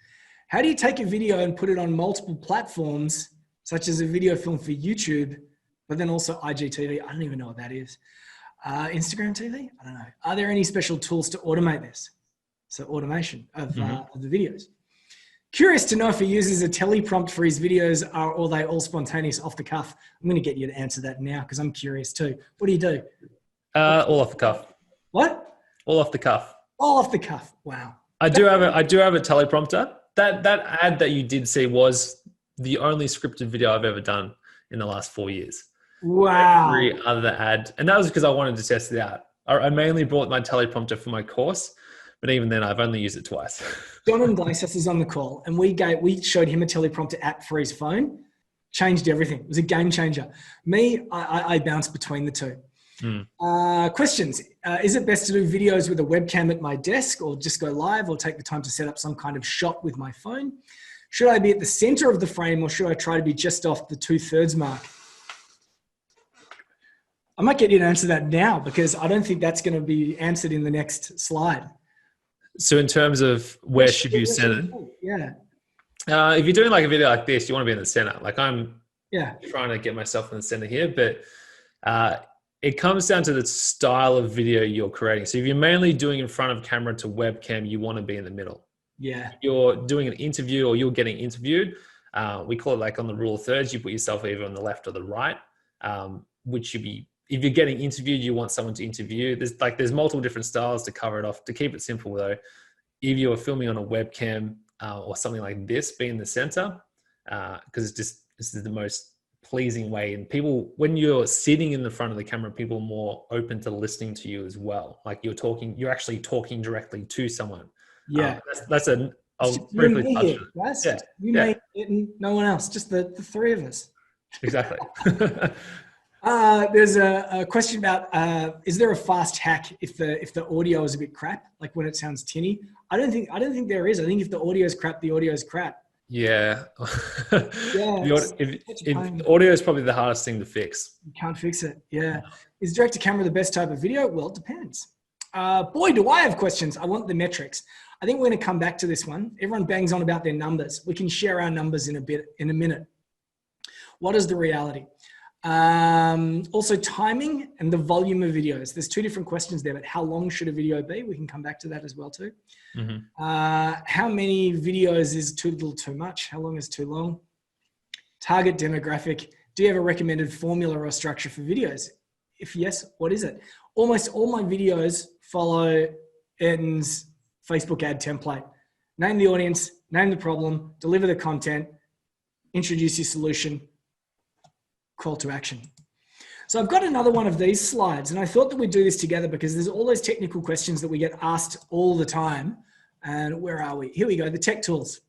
A: How do you take a video and put it on multiple platforms, such as a video film for YouTube, but then also IGTV? I don't even know what that is. Instagram TV? I don't know. Are there any special tools to automate this? So automation of the videos. Curious to know if he uses a teleprompt for his videos, or are they all spontaneous off the cuff? I'm going to get you to answer that now because I'm curious too. What do you do?
B: All off the cuff.
A: What?
B: All off the cuff.
A: All off the cuff. Wow.
B: I do have a teleprompter. That ad that you did see was the only scripted video I've ever done in the last 4 years.
A: Wow.
B: Every other ad, and that was because I wanted to test it out. I mainly bought my teleprompter for my course, but even then, I've only used it twice.
A: John and Glacius is on the call, and we showed him a teleprompter app for his phone. Changed everything. It was a game changer. Me, I bounced between the two. Questions. Is it best to do videos with a webcam at my desk, or just go live, or take the time to set up some kind of shot with my phone? Should I be at the center of the frame, or should I try to be just off the 2/3 mark? I might get you to answer that now, because I don't think that's going to be answered in the next slide.
B: So in terms of where should you center?
A: Yeah.
B: If you're doing like a video like this, you want to be in the center. Like I'm trying to get myself in the center here, but it comes down to the style of video you're creating. So if you're mainly doing in front of camera to webcam, you want to be in the middle.
A: Yeah.
B: If you're doing an interview or you're getting interviewed, we call it like on the rule of thirds, you put yourself either on the left or the right, which should be, if you're getting interviewed, you want someone to interview. There's multiple different styles to cover it off. To keep it simple though, if you're filming on a webcam or something like this, be in the center, because this is the most pleasing way. And people, when you're sitting in the front of the camera, people are more open to listening to you as well. Like you're actually talking directly to someone.
A: Yeah.
B: I'll briefly touch on it.
A: Yeah. You made it and no one else, just the three of us.
B: Exactly.
A: There's a question about, is there a fast hack if the audio is a bit crap, like when it sounds tinny? I don't think there is. I think if the audio is crap, the audio is crap.
B: Yeah.
A: If
B: audio is probably the hardest thing to fix.
A: You can't fix it. Yeah. Is direct to camera the best type of video? Well, it depends. Boy, do I have questions. I want the metrics. I think we're going to come back to this one. Everyone bangs on about their numbers. We can share our numbers in a minute. What is the reality? Also timing and the volume of videos. There's two different questions there, but how long should a video be? We can come back to that as well too. How many videos is too little too much? How long is too long? Target demographic. Do you have a recommended formula or structure for videos? If yes, what is it? Almost all my videos follow Ayrton's Facebook ad template. Name the audience, name the problem, deliver the content, introduce your solution, call to action. So I've got another one of these slides, and I thought that we'd do this together because there's all those technical questions that we get asked all the time. And where are we? Here we go, the tech tools.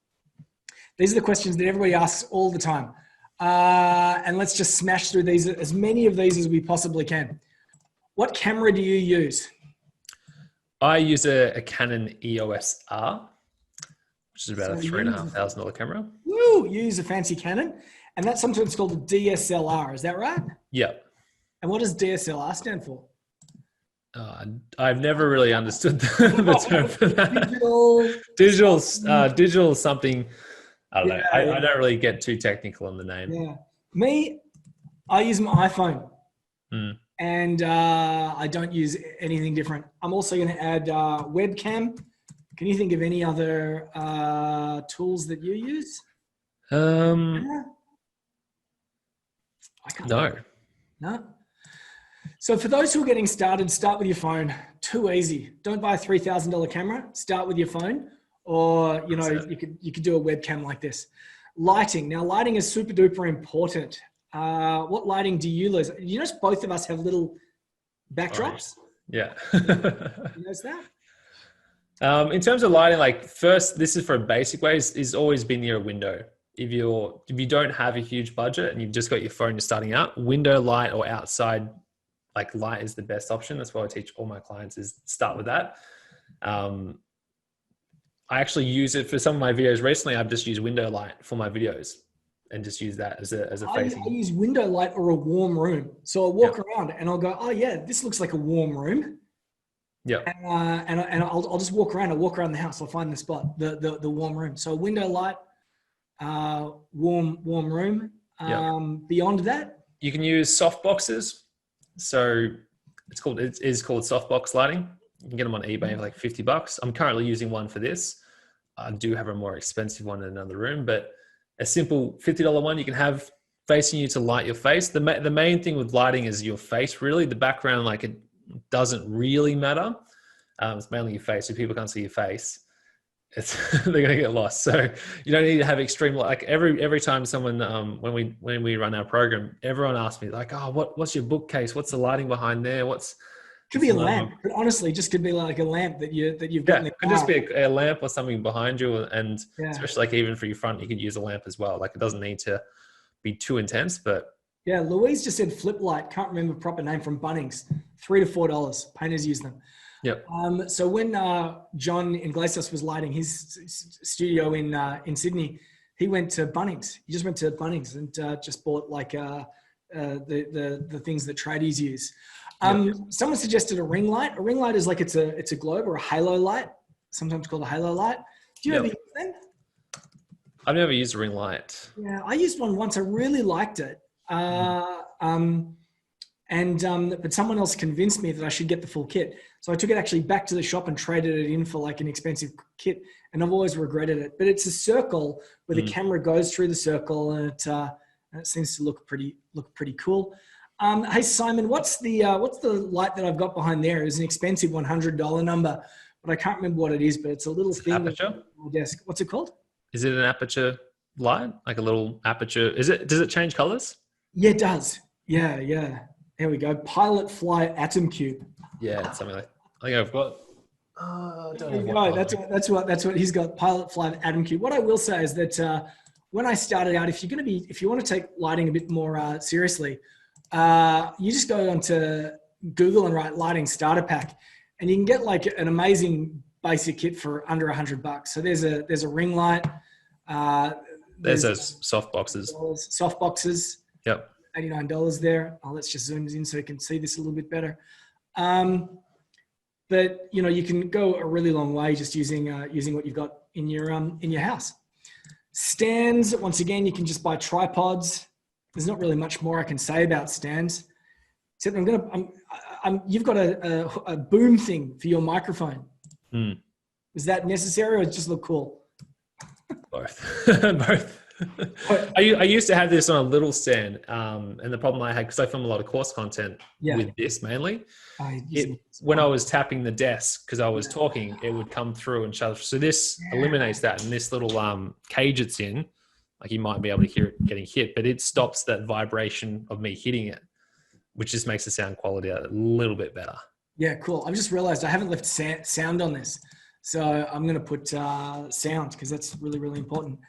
A: These are the questions that everybody asks all the time. And let's just smash through these, as many of these as we possibly can. What camera do you use?
B: I use a Canon EOS R, which is about a $3,500 camera.
A: Woo, you use a fancy Canon, and that's sometimes called a DSLR. Is that right?
B: Yeah.
A: And what does DSLR stand for?
B: I've never really understood the term for that. Digital something. I don't know. I don't really get too technical on the name.
A: Yeah. Me, I use my iPhone. And I don't use anything different. I'm also going to add webcam. Can you think of any other tools that you use?
B: No.
A: No. So for those who are getting started, start with your phone. Too easy. Don't buy a $3,000 camera. Start with your phone, or you could do a webcam like this. Lighting. Now, lighting is super duper important. What lighting do you use? You notice both of us have little backdrops?
B: Yeah.
A: You notice that?
B: In terms of lighting, like first, this is for a basic way, is always be near a window. If you don't have a huge budget and you've just got your phone, you're starting out, window light or outside like light is the best option. That's what I teach all my clients, is start with that. I actually use it for some of my videos recently. I've just used window light for my videos and just use that as a facing.
A: I use window light or a warm room. So I'll walk around and I'll go, oh yeah, this looks like a warm room.
B: Yeah.
A: And I'll just walk around. I'll walk around the house. I'll find the spot, the warm room. So window light, warm room. Beyond that,
B: you can use soft boxes. So it is called softbox lighting. You can get them on eBay for like $50. I'm currently using one for this. I do have a more expensive one in another room, but a simple $50 one you can have facing you to light your face. The main thing with lighting is your face, really. The background, like, it doesn't really matter. It's mainly your face. If people can't see your face, they're going to get lost. So you don't need to have extreme, like every time someone, when we run our program, everyone asks me like, oh, what's your bookcase? What's the lighting behind there?
A: Could be a lamp, but honestly, just could be like a lamp that you've got in the car.
B: It could just be a lamp or something behind you, and especially like even for your front, you could use a lamp as well. Like, it doesn't need to be too intense, but
A: yeah. Louise just said flip light. Can't remember the proper name, from Bunnings. $3 to $4. Painters use them.
B: Yep.
A: So when John Iglesias was lighting his studio in Sydney, he went to Bunnings. He just went to Bunnings and just bought like the things that tradies use. Someone suggested a ring light. A ring light is like it's a globe or a halo light, sometimes called a halo light. Do you ever use them?
B: I've never used a ring light.
A: Yeah, I used one once. I really liked it. But someone else convinced me that I should get the full kit. So I took it actually back to the shop and traded it in for like an expensive kit. And I've always regretted it. But it's a circle where the camera goes through the circle, and it seems to look pretty cool. Hey Simon, what's the light that I've got behind there? It's an expensive $100 number, but I can't remember what it is. But it's a little thing on my desk. What's it called?
B: Is it an aperture light? Like a little aperture? Does it change colors?
A: Yeah, it does. Yeah. There we go. Pilot Fly Atom Cube.
B: Yeah, it's something like, I think I've got.
A: That's what he's got. Pilot Fly Atom Cube. What I will say is that when I started out, if you want to take lighting a bit more seriously, you just go onto Google and write lighting starter pack, and you can get like an amazing basic kit for under $100. So there's a ring light.
B: There's those soft boxes.
A: Soft boxes.
B: Yep.
A: $89 there. Let's just zoom in so you can see this a little bit better. But you can go a really long way just using what you've got in your house. Stands, once again, you can just buy tripods. There's not really much more I can say about stands, except you've got a boom thing for your microphone. Is that necessary, or does it just look cool?
B: Both. Both. I used to have this on a little stand, and the problem I had, because I film a lot of course content with this mainly, when I was tapping the desk because I was talking, it would come through and shut. So this eliminates that, and this little cage it's in, like you might be able to hear it getting hit, but it stops that vibration of me hitting it, which just makes the sound quality a little bit better.
A: Yeah, cool. I've just realized I haven't left sound on this. So I'm going to put sound because that's really, really important.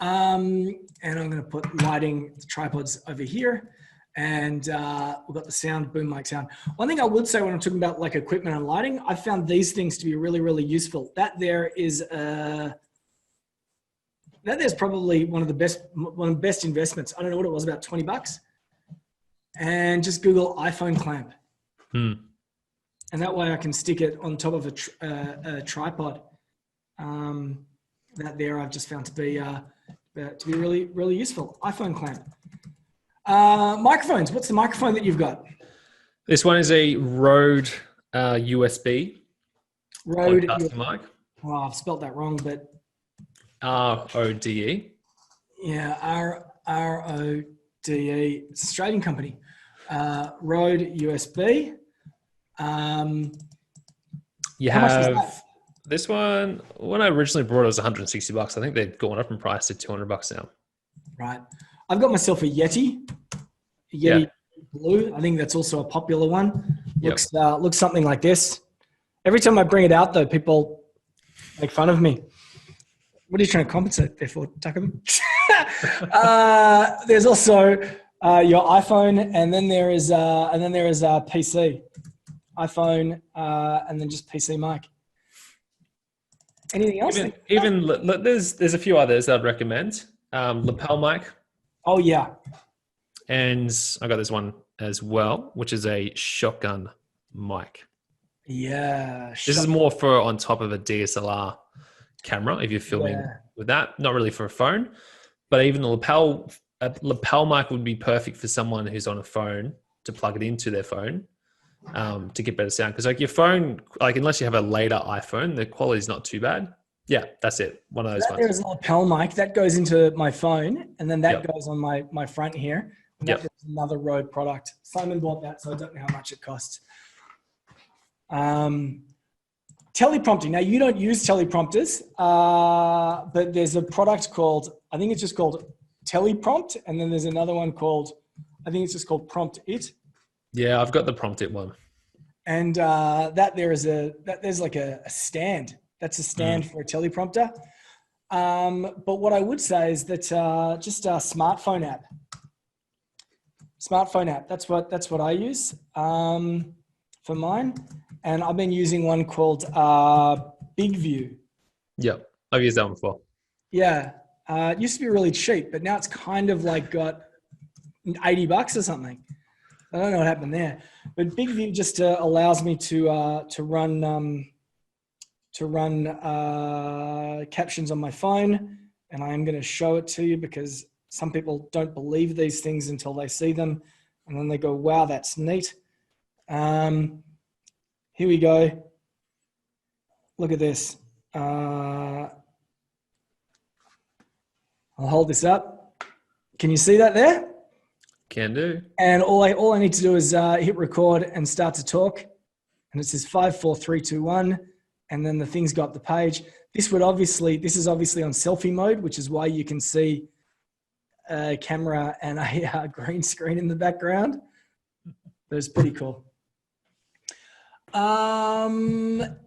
A: And I'm going to put lighting tripods over here. And we've got the sound, boom mic sound. One thing I would say when I'm talking about like equipment and lighting, I found these things to be really, really useful. There's probably one of the best investments. I don't know what it was, about $20. And just Google iPhone clamp. And that way I can stick it on top of a tripod. I've just found to be really, really useful. iPhone clamp. Microphones. What's the microphone that you've got?
B: This one is a Rode USB.
A: Rode
B: mic.
A: Oh, I've spelled that wrong, but
B: RODE.
A: Yeah, RODE. It's an Australian company. Rode USB.
B: You have this one. When I originally brought it was $160. I think they've gone up in price to $200 now.
A: Right. I've got myself a Yeti Blue. I think that's also a popular one. Looks something like this. Every time I bring it out, though, people make fun of me. What are you trying to compensate there for, Tucker? There's also your iPhone, and then there is a PC. iPhone, and then just PC mic. Anything else?
B: There's a few others I'd recommend. Lapel mic.
A: Oh yeah.
B: And I got this one as well, which is a shotgun mic.
A: Yeah.
B: This is more for on top of a DSLR camera if you're filming with that. Not really for a phone, but even the lapel mic would be perfect for someone who's on a phone to plug it into their phone. To get better sound, because like your phone, like unless you have a later iPhone, the quality is not too bad. Yeah, that's it. One of those ones.
A: There's a lapel mic that goes into my phone, and then that goes on my front here. And that's another Rode product. Simon bought that, so I don't know how much it costs. Teleprompting. Now you don't use teleprompters, but there's a product called, I think it's just called Teleprompt, and then there's another one called, I think it's just called Prompt It.
B: Yeah, I've got the Prompt It one. And
A: there's like a stand. That's a stand for a teleprompter. But what I would say is that just a smartphone app. Smartphone app. That's what I use for mine. And I've been using one called Big View.
B: Yep, I've used that one before.
A: Yeah, it used to be really cheap, but now it's kind of like got $80 or something. I don't know what happened there, but Big View just allows me to run captions on my phone, and I am going to show it to you because some people don't believe these things until they see them, and then they go, "Wow, that's neat." Here we go. Look at this. I'll hold this up. Can you see that there?
B: Can do.
A: And all I need to do is hit record and start to talk. And it says 5, 4, 3, 2, 1. And then the thing's got the page. This is obviously on selfie mode, which is why you can see a camera and a green screen in the background. But it's pretty cool.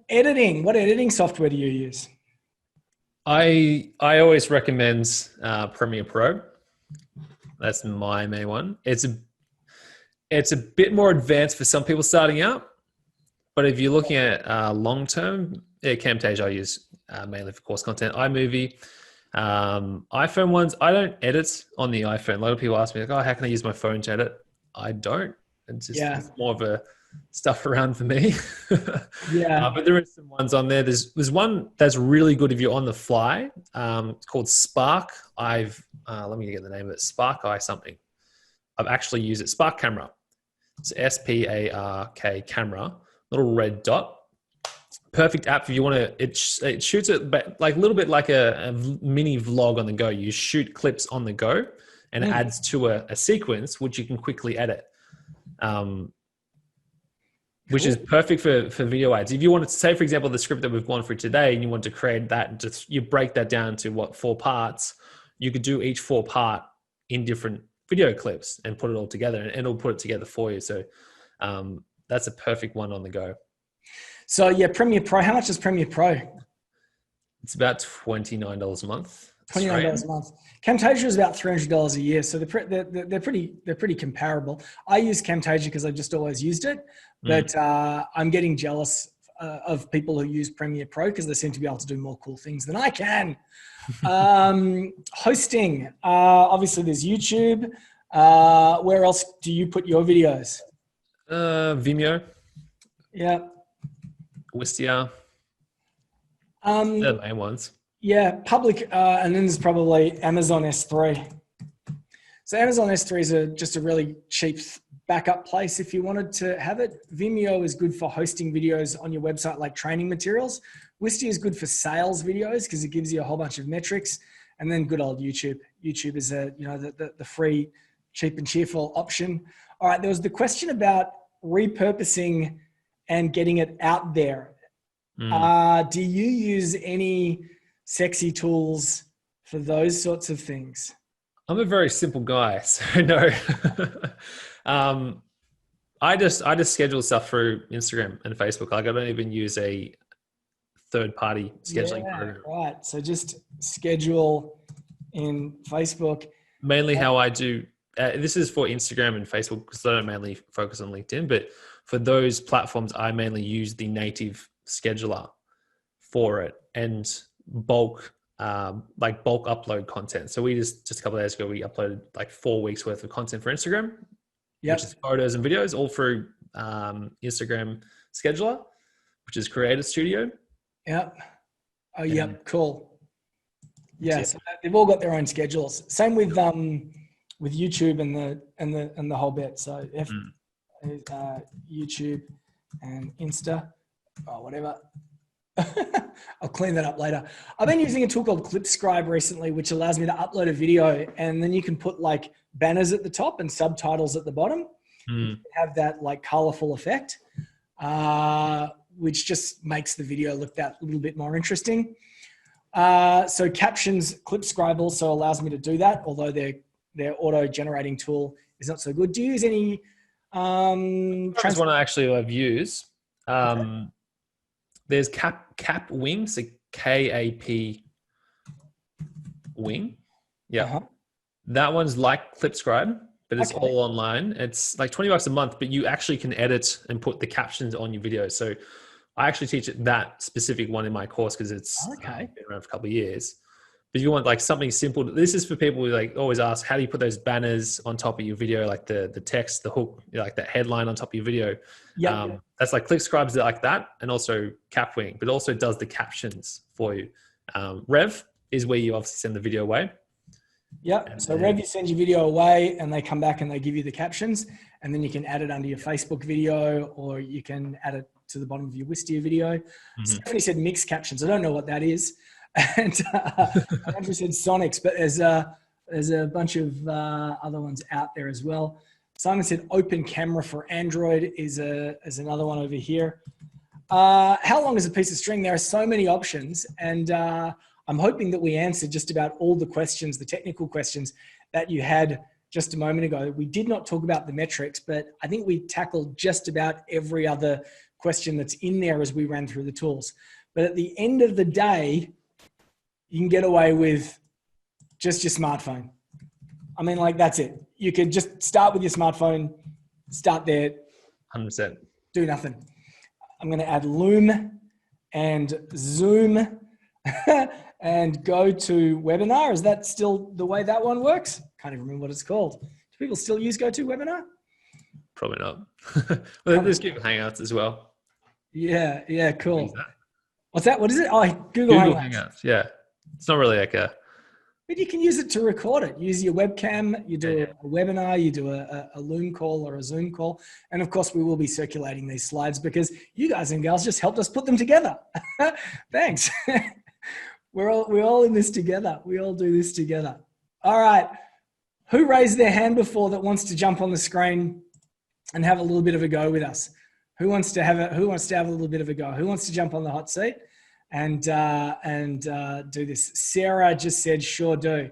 A: Editing. What editing software do you use?
B: I always recommend Premiere Pro. That's my main one. It's a bit more advanced for some people starting out, but if you're looking at long term, Camtasia I use mainly for course content. iMovie, iPhone ones. I don't edit on the iPhone. A lot of people ask me like, "Oh, how can I use my phone to edit?" I don't. It's more of a stuff around for me. But there is some ones on there. There's one that's really good if you're on the fly. It's called Spark. Let me get the name of it. Spark Eye something. I've actually used it. Spark Camera. It's SPARK camera. Little red dot. perfect app if you want to. It shoots it, but like a little bit like a mini vlog on the go. You shoot clips on the go, and it adds to a sequence which you can quickly edit. Which is perfect for video ads. If you wanted to say, for example, the script that we've gone through today, and you want to create that, just you break that down to 4 parts. You could do each 4 part in different video clips and put it all together, and it'll put it together for you. So that's a perfect one on the go.
A: So yeah, Premiere Pro. How much is Premiere Pro?
B: It's about $29 a month.
A: $29 a month. Camtasia is about $300 a year, so they're pretty comparable. I use Camtasia because I've just always used it, but I'm getting jealous of people who use Premiere Pro because they seem to be able to do more cool things than I can. Hosting, obviously there's YouTube. Where else do you put your videos?
B: Vimeo.
A: Yeah.
B: Wistia. They're the main ones.
A: Yeah, public, and then there's probably Amazon S3. So Amazon S3 is just a really cheap backup place if you wanted to have it. Vimeo is good for hosting videos on your website, like training materials. Wistia is good for sales videos because it gives you a whole bunch of metrics. And then good old YouTube. YouTube is the free, cheap and cheerful option. All right, there was the question about repurposing and getting it out there. Do you use any sexy tools for those sorts of things?
B: I'm a very simple guy, so no. I just schedule stuff through Instagram and Facebook. Like I don't even use a third-party scheduling program.
A: Right. So just schedule in Facebook.
B: Mainly how I do. This is for Instagram and Facebook because I don't mainly focus on LinkedIn. But for those platforms, I mainly use the native scheduler for it and bulk upload content. So we just a couple of days ago, we uploaded like 4 weeks worth of content for Instagram, which is photos and videos all through Instagram scheduler, which is Creator Studio.
A: Yeah. Oh, yeah. Cool. Yeah. So they've all got their own schedules. Same with YouTube and the whole bit. So YouTube and Insta, whatever. I'll clean that up later. I've been using a tool called Clipscribe recently, which allows me to upload a video and then you can put like banners at the top and subtitles at the bottom. Have that like colorful effect, which just makes the video look that little bit more interesting. So captions, Clipscribe also allows me to do that, although their auto-generating tool is not so good. Do you use any?
B: That's one I've used. There's Cap Wing, so KAP Wing. Yeah. That one's like Clipscribe, but it's all online. It's like $20 a month, but you actually can edit and put the captions on your videos. So I actually teach that specific one in my course because it's been around for a couple of years. But if you want like something simple, this is for people who like always ask, how do you put those banners on top of your video, like the text, the hook, like that headline on top of your video? That's like Clipscribe's like that, and also Capwing, but also does the captions for you. Rev is where you obviously send the video away.
A: So Rev, you send your video away and they come back and they give you the captions, and then you can add it under your Facebook video or you can add it to the bottom of your Wistia video. Stephanie said mixed captions. I don't know what that is. And Andrew said Sonics, but there's a bunch of other ones out there as well. Simon said open camera for Android is another one over here. How long is a piece of string? There are so many options, and I'm hoping that we answered just about all the questions, the technical questions that you had just a moment ago. We did not talk about the metrics, but I think we tackled just about every other question that's in there as we ran through the tools. But at the end of the day, you can get away with just your smartphone. I mean, like, that's it. You could just start with your smartphone, start there.
B: 100%.
A: Do nothing. I'm going to add Loom and Zoom and go to Webinar. Is that still the way that one works? Can't even remember what it's called. Do people still use GoToWebinar?
B: Probably not. Well, there's Google Hangouts as well.
A: Yeah, cool. What's that? What is it? Oh, Google Hangouts.
B: Yeah. It's not really like a
A: But you can use it to record it. Use your webcam, you do a webinar, you do a Loom call or a Zoom call. And of course, we will be circulating these slides because you guys and gals just helped us put them together. Thanks. We're all in this together. We all do this together. All right. Who raised their hand before that wants to jump on the screen and have a little bit of a go with us? Who wants to have a little bit of a go? Who wants to jump on the hot seat and do this? Sarah just said, sure do.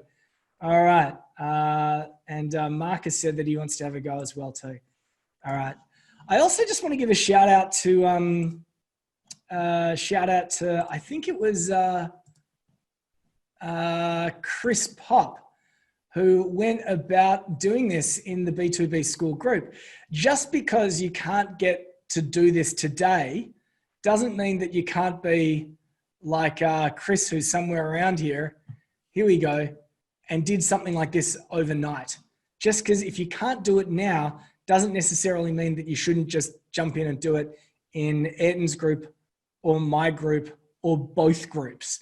A: All right. And Marcus said that he wants to have a go as well too. All right. I also just want to give a shout out to, I think it was Chris Pop, who went about doing this in the B2B school group. Just because you can't get to do this today doesn't mean that you can't be like Chris, who's somewhere around here. Here we go. And did something like this overnight. Just because if you can't do it now doesn't necessarily mean that you shouldn't just jump in and do it in Ayrton's group or my group or both groups.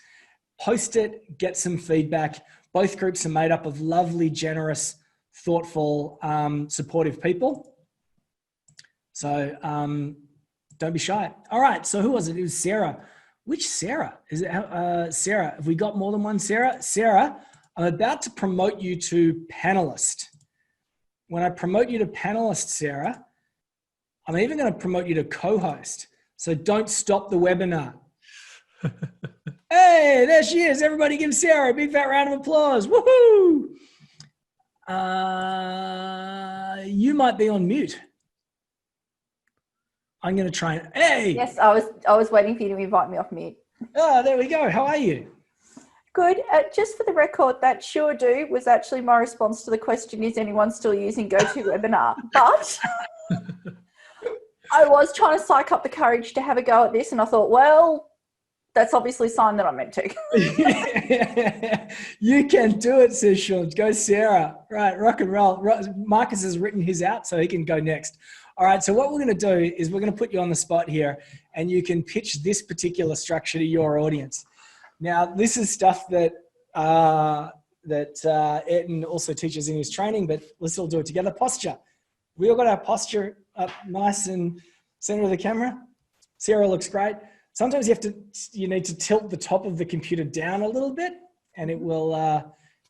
A: Post it, get some feedback. Both groups are made up of lovely, generous, thoughtful, supportive people. So don't be shy. All right, so who was it? It was Sarah. Which Sarah? Is it Sarah? Have we got more than one Sarah? Sarah, I'm about to promote you to panelist. When I promote you to panelist, Sarah, I'm even going to promote you to co-host. So don't stop the webinar. Hey, there she is. Everybody give Sarah a big fat round of applause. Woohoo! You might be on mute. I'm going to try and, hey!
C: Yes, I was waiting for you to invite me off mute.
A: Oh, there we go. How are you?
C: Good. Just for the record, that sure do was actually my response to the question, is anyone still using GoToWebinar? But I was trying to psych up the courage to have a go at this, and I thought, well, that's obviously a sign that I'm meant to.
A: You can do it, says Sean. Go, Sarah. Right, rock and roll. Marcus has written his out, so he can go next. All right, so what we're going to do is we're going to put you on the spot here, and you can pitch this particular structure to your audience. Now, this is stuff that Ayrton also teaches in his training, but let's all do it together. Posture. We all got our posture up nice and center of the camera. Sarah looks great. Sometimes you need to tilt the top of the computer down a little bit, and it will,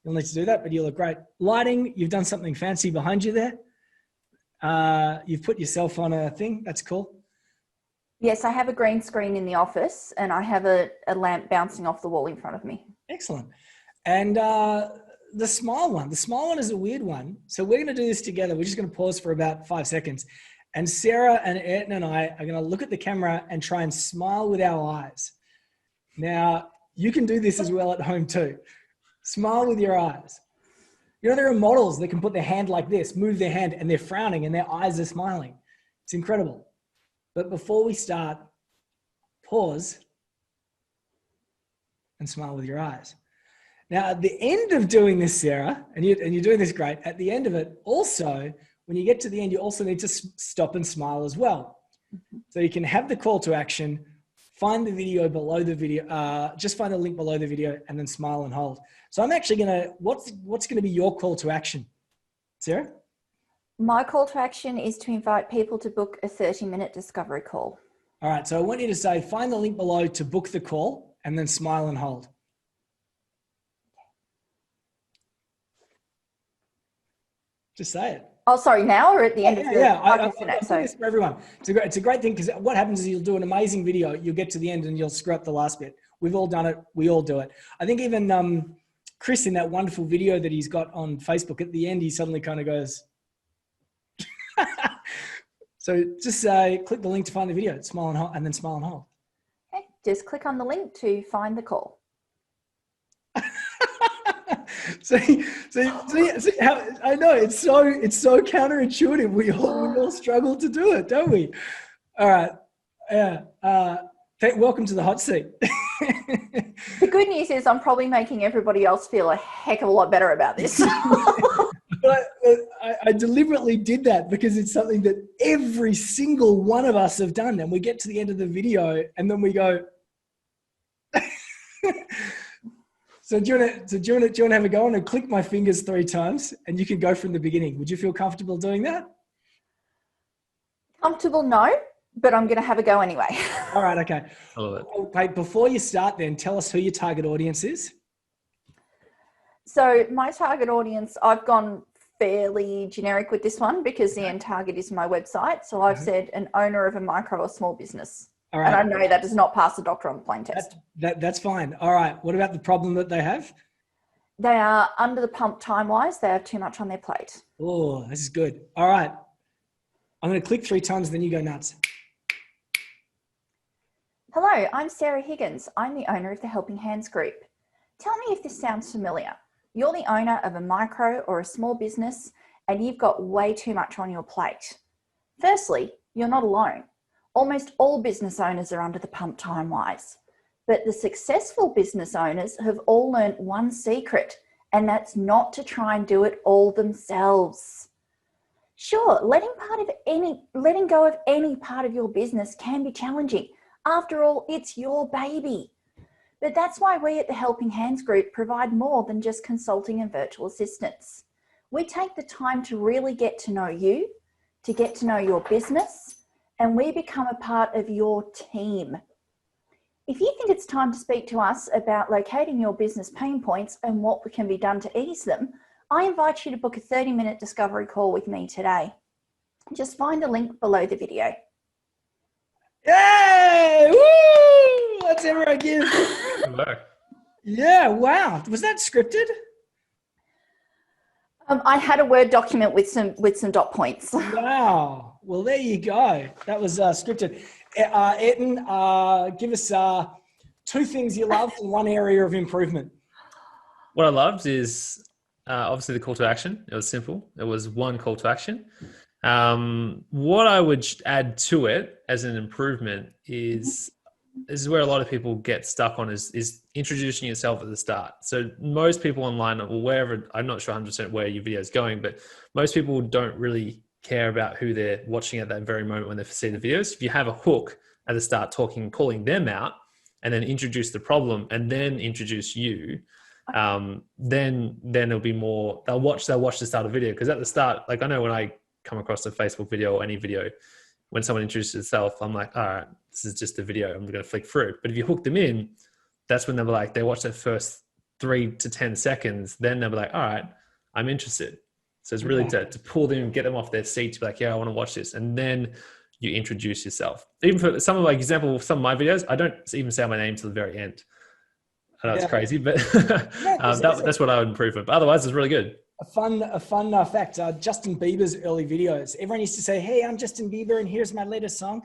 A: you'll need to do that, but you look great. Lighting, you've done something fancy behind you there. You've put yourself on a thing. That's cool.
C: Yes, I have a green screen in the office, and I have a lamp bouncing off the wall in front of me.
A: Excellent. And the smile one is a weird one. So we're going to do this together. We're just going to pause for about 5 seconds. And Sarah and Ayrton and I are going to look at the camera and try and smile with our eyes. Now, you can do this as well at home too. Smile with your eyes. You know, there are models that can put their hand like this, move their hand, and they're frowning and their eyes are smiling. It's incredible. But before we start, pause and smile with your eyes. Now, at the end of doing this, Sarah, and you're doing this great, at the end of it, also, when you get to the end, you also need to stop and smile as well. So you can have the call to action, find the video below the video, just find the link below the video and then smile and hold. So I'm actually going to, what's going to be your call to action? Sarah?
C: My call to action is to invite people to book a 30-minute discovery call.
A: All right. So I want you to say, find the link below to book the call and then smile and hold. Just say it.
C: Oh, sorry, now or at the end of the
A: I do this for everyone. It's a great thing because what happens is you'll do an amazing video, you'll get to the end and you'll screw up the last bit. We've all done it. We all do it. I think even Chris in that wonderful video that he's got on Facebook, at the end, he suddenly kind of goes. So just click the link to find the video, smile and hold, and then smile and hold.
C: Okay, just click on the link to find the call.
A: See how, I know it's so counterintuitive. We all struggle to do it, don't we? All right. Yeah. Welcome to the hot seat.
C: The good news is I'm probably making everybody else feel a heck of a lot better about this.
A: But I deliberately did that because it's something that every single one of us have done. And we get to the end of the video and then we go. So do you want to have a go on and click my fingers 3 times, and you can go from the beginning? Would you feel comfortable doing that?
C: Comfortable, no, but I'm going to have a go anyway.
A: All right, okay.
B: I love it.
A: Okay, before you start then, tell us who your target audience is.
C: So my target audience, I've gone fairly generic with this one because the end target is my website. So I've said an owner of a micro or small business.
A: All right.
C: And I know that does not pass the doctor on the plane test.
A: That's fine. All right. What about the problem that they have?
C: They are under the pump time-wise. They have too much on their plate.
A: Oh, this is good. All right. I'm going to click 3 times, then you go nuts.
C: Hello, I'm Sarah Higgins. I'm the owner of the Helping Hands Group. Tell me if this sounds familiar. You're the owner of a micro or a small business and you've got way too much on your plate. Firstly, you're not alone. Almost all business owners are under the pump time-wise. But the successful business owners have all learned one secret, and that's not to try and do it all themselves. Sure, letting go of any part of your business can be challenging. After all, it's your baby. But that's why we at the Helping Hands Group provide more than just consulting and virtual assistance. We take the time to really get to know you, to get to know your business, and we become a part of your team. If you think it's time to speak to us about locating your business pain points and what can be done to ease them, I invite you to book a 30-minute discovery call with me today. Just find the link below the video.
A: Yay! Woo! Let's everyone give. Yeah, wow. Was that scripted?
C: I had a Word document with some dot points.
A: Wow. Well, there you go. That was scripted. Ayrton, give us 2 things you loved and 1 area of improvement.
B: What I loved is obviously the call to action. It was simple. It was 1 call to action. What I would add to it as an improvement is this is where a lot of people get stuck on is introducing yourself at the start. So most people online or wherever, I'm not sure 100% where your video is going, but most people don't really care about who they're watching at that very moment when they see the videos. If you have a hook at the start talking, calling them out, and then introduce the problem and then introduce you, then it'll be more, they'll watch the start of the video. Because at the start, like I know when I come across a Facebook video or any video, when someone introduces itself, I'm like, all right, this is just a video. I'm going to flick through. But if you hook them in, that's when they're like, they watch that first 3 to 10 seconds. Then they'll be like, all right, I'm interested. So it's really to pull them, get them off their seat to be like, yeah, I want to watch this. And then you introduce yourself. Even for some of, like example, some of my videos, I don't even say my name till the very end. I know it's crazy, but that's what I would improve with. But otherwise, it's really good.
A: A fun fact, Justin Bieber's early videos. Everyone used to say, hey, I'm Justin Bieber and here's my latest song.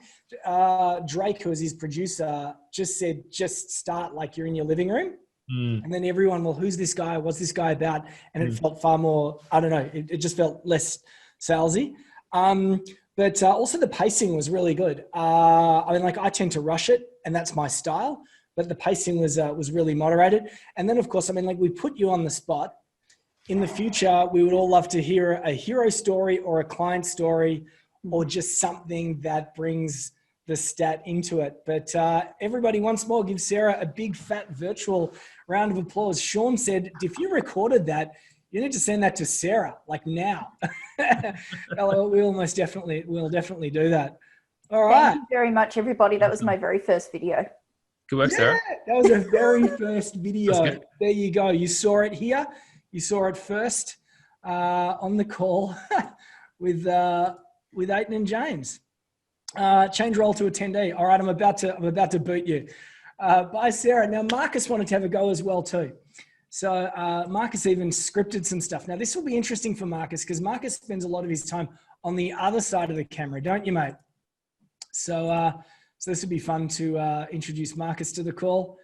A: Drake, who was his producer, just said, just start like you're in your living room. And then everyone, well, who's this guy? What's this guy about? And it felt far more, I don't know, it just felt less salesy. But also the pacing was really good. I mean, like I tend to rush it and that's my style, but the pacing was really moderated. And then of course, I mean, like we put you on the spot. In the future, we would all love to hear a hero story or a client story or just something that brings the stat into it. But everybody once more give Sarah a big fat virtual round of applause. Sean said, if you recorded that, you need to send that to Sarah, like now. We'll definitely do that. All right.
C: Thank you very much, everybody. That was my very first video.
B: Good work, Sarah.
A: That was a very first video. There you go. You saw it here. You saw it first on the call with Ayrton and James. Change role to attendee. All right, I'm about to boot you. Bye, Sarah. Now, Marcus wanted to have a go as well too. So Marcus even scripted some stuff. Now, this will be interesting for Marcus because Marcus spends a lot of his time on the other side of the camera, don't you, mate? So this would be fun to introduce Marcus to the call.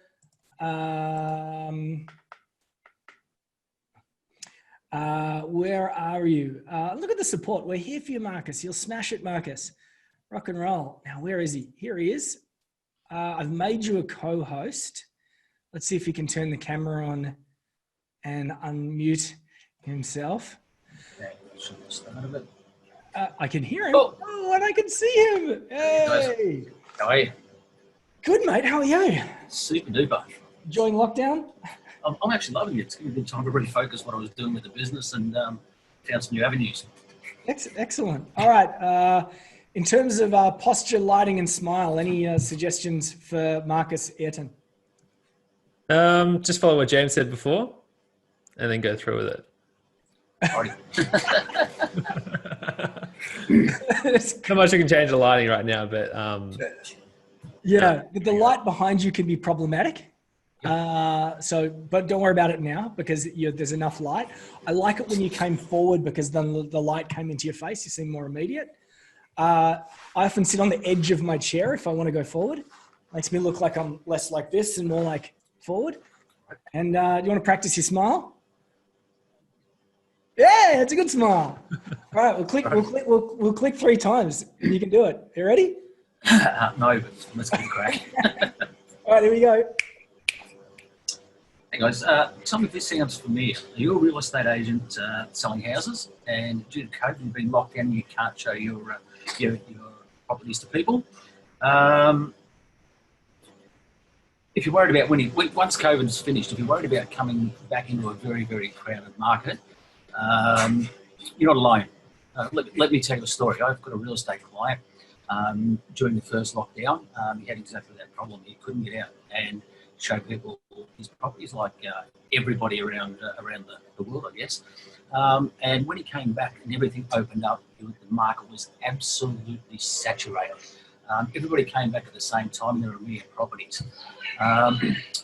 A: Where are you? Look at the support. We're here for you, Marcus. You'll smash it, Marcus. Rock and roll. Now, where is he? Here he is. I've made you a co-host. Let's see if he can turn the camera on and unmute himself. I can hear him. Oh, and I can see him. Hey.
D: How are you?
A: Good, mate. How are you?
D: Super duper.
A: Enjoying lockdown?
D: I'm actually loving it. It's given me a good time to really focus what I was doing with the business and found some new avenues.
A: Excellent. All right. In terms of posture, lighting, and smile, any suggestions for Marcus, Ayrton?
B: Just follow what James said before, and then go through with it. Not much I can change the lighting right now, but
A: yeah, the light behind you can be problematic. But don't worry about it now because there's enough light. I like it when you came forward because then the light came into your face. You seem more immediate. I often sit on the edge of my chair if I want to go forward. Makes me look like I'm less like this and more like forward. And do you want to practice your smile? Yeah, it's a good smile. All right, we'll click 3 times and you can do it. You ready?
D: No, but let's give it a crack.
A: All right, here we go.
D: Hey guys, tell me if this sounds familiar. Are you a real estate agent selling houses, and due to COVID, you've been locked down and you can't show your properties to people? If you're worried about once COVID's finished, if you're worried about coming back into a very, very crowded market, you're not alone. Let me tell you a story. I've got a real estate client. During the first lockdown, he had exactly that problem. He couldn't get out and show people his properties like everybody around the world, I guess. And when he came back and everything opened up, the market was absolutely saturated. Everybody came back at the same time. There were many properties.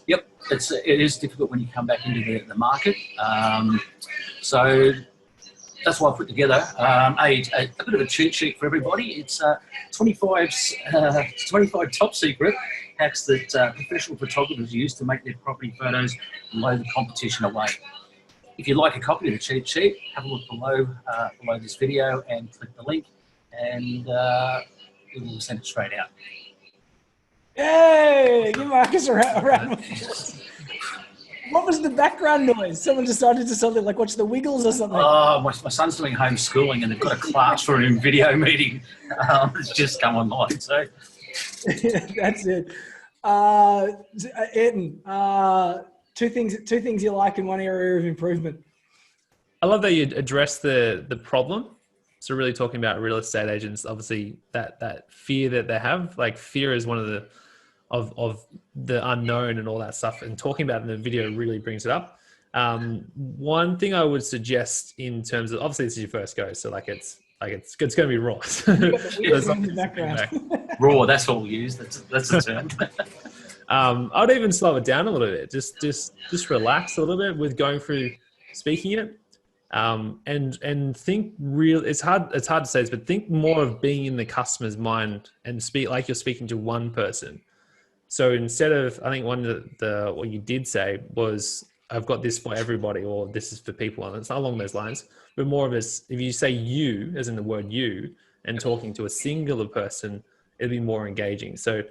D: Yep, it is difficult when you come back into the market. So that's why I put together a bit of a cheat sheet for everybody. It's 25 top secret hacks that professional photographers use to make their property photos blow the competition away. If you'd like a copy of the cheat sheet, have a look below this video and click the link, and we will send it straight out.
A: Yay! Give Marcus a round of applause. What was the background noise? Someone decided to something like watch the Wiggles or something.
D: Oh, my son's doing homeschooling and they've got a classroom video meeting. It's just come online, so.
A: That's it. Ayrton, two things you like and one area of improvement.
B: I love that you address the problem. So really talking about real estate agents, obviously that fear that they have, like fear is one of the unknown and all that stuff, and talking about it in the video really brings it up. One thing I would suggest in terms of, obviously this is your first go, so it's going to be raw.
D: Raw, that's what we'll use. That's the term.
B: I'd even slow it down a little bit. Just relax a little bit with going through speaking it. And think real. It's hard to say this, but think more of being in the customer's mind and speak like you're speaking to one person. So instead of, I think one of what you did say was, I've got this for everybody, or this is for people, and it's not along those lines, but more of if you say you, as in the word you, and talking to a singular person, it'd be more engaging. So,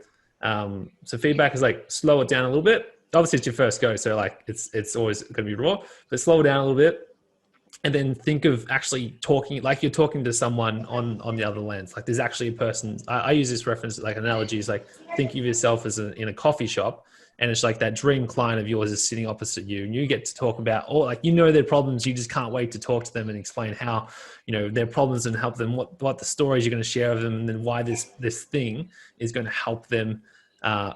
B: so feedback is like, slow it down a little bit. Obviously it's your first go, so like it's always going to be raw, but slow it down a little bit. And then think of actually talking like you're talking to someone on the other lens. Like there's actually a person. I use this reference, like analogy is like, think of yourself as in a coffee shop, and it's like that dream client of yours is sitting opposite you, and you get to talk about all, like, their problems. You just can't wait to talk to them and explain how, their problems, and help them, what the stories you're going to share with them, and then why this thing is going to help them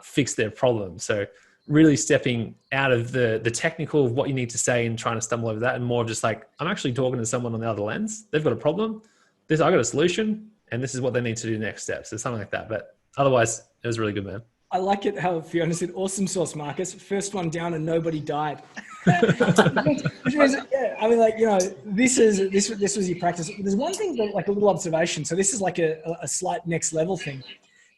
B: fix their problem. So really stepping out of the technical of what you need to say and trying to stumble over that, and more of just like, I'm actually talking to someone on the other lens. They've got a problem. I got a solution, and this is what they need to do next steps. So something like that. But otherwise, it was really good, man.
A: I like it how Fiona said, awesome sauce, Marcus. First one down and nobody died. Which means, yeah, I mean, like, this was your practice. There's one thing that, like, a little observation. So this is like a slight next level thing.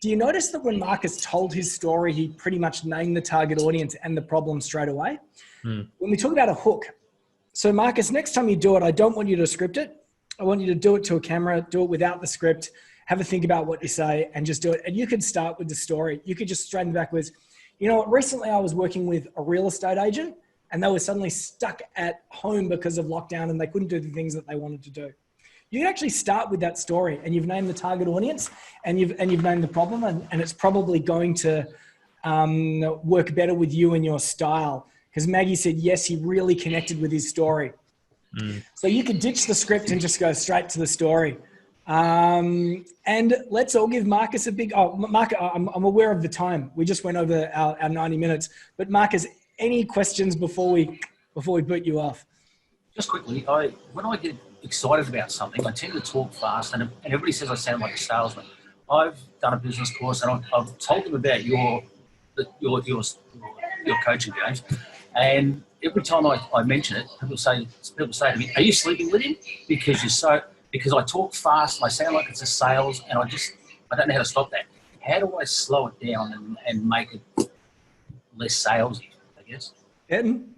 A: Do you notice that when Marcus told his story, he pretty much named the target audience and the problem straight away? When we talk about a hook, so Marcus, next time you do it, I don't want you to script it. I want you to do it to a camera, do it without the script, have a think about what you say, and just do it. And you could start with the story. You could just straighten back with, recently I was working with a real estate agent, and they were suddenly stuck at home because of lockdown, and they couldn't do the things that they wanted to do. You can actually start with that story, and you've named the target audience, and you've named the problem, and it's probably going to work better with you and your style. because Maggie said, yes, he really connected with his story. So you could ditch the script and just go straight to the story. And let's all give Marcus a big, Mark, I'm aware of the time. We just went over our 90 minutes, but Marcus, any questions before we boot you off?
D: Just quickly, when I get excited about something, I tend to talk fast, and everybody says I sound like a salesman. I've done a business course, and I've told them about your coaching, James, and every time I mention it, people say to me, "Are you sleeping with him?" Because I talk fast and I sound like it's a sales, and I don't know how to stop that. How do I slow it down and make it less salesy, I guess?
A: Ayrton?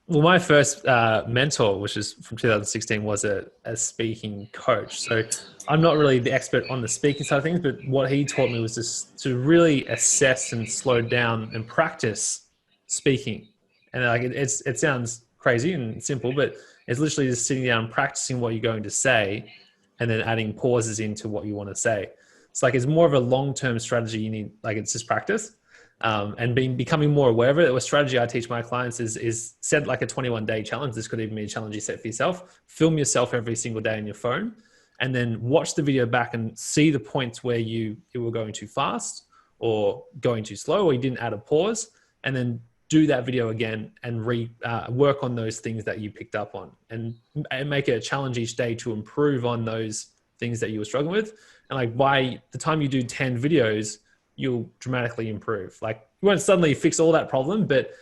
B: Well, my first mentor, which is from 2016, was a speaking coach. So I'm not really the expert on the speaking side of things, but what he taught me was just to really assess and slow down and practice speaking. And like it sounds crazy and simple, but it's literally just sitting down and practicing what you're going to say and then adding pauses into what you want to say. It's like it's more of a long-term strategy you need, like it's just practice. And becoming more aware of it. A strategy I teach my clients is set like a 21-day challenge. This could even be a challenge you set for yourself. Film yourself every single day on your phone, and then watch the video back and see the points where you were going too fast or going too slow, or you didn't add a pause, and then do that video again and work on those things that you picked up on, and make it a challenge each day to improve on those things that you were struggling with. And like by the time you do 10 videos, you'll dramatically improve. Like you won't suddenly fix all that problem, but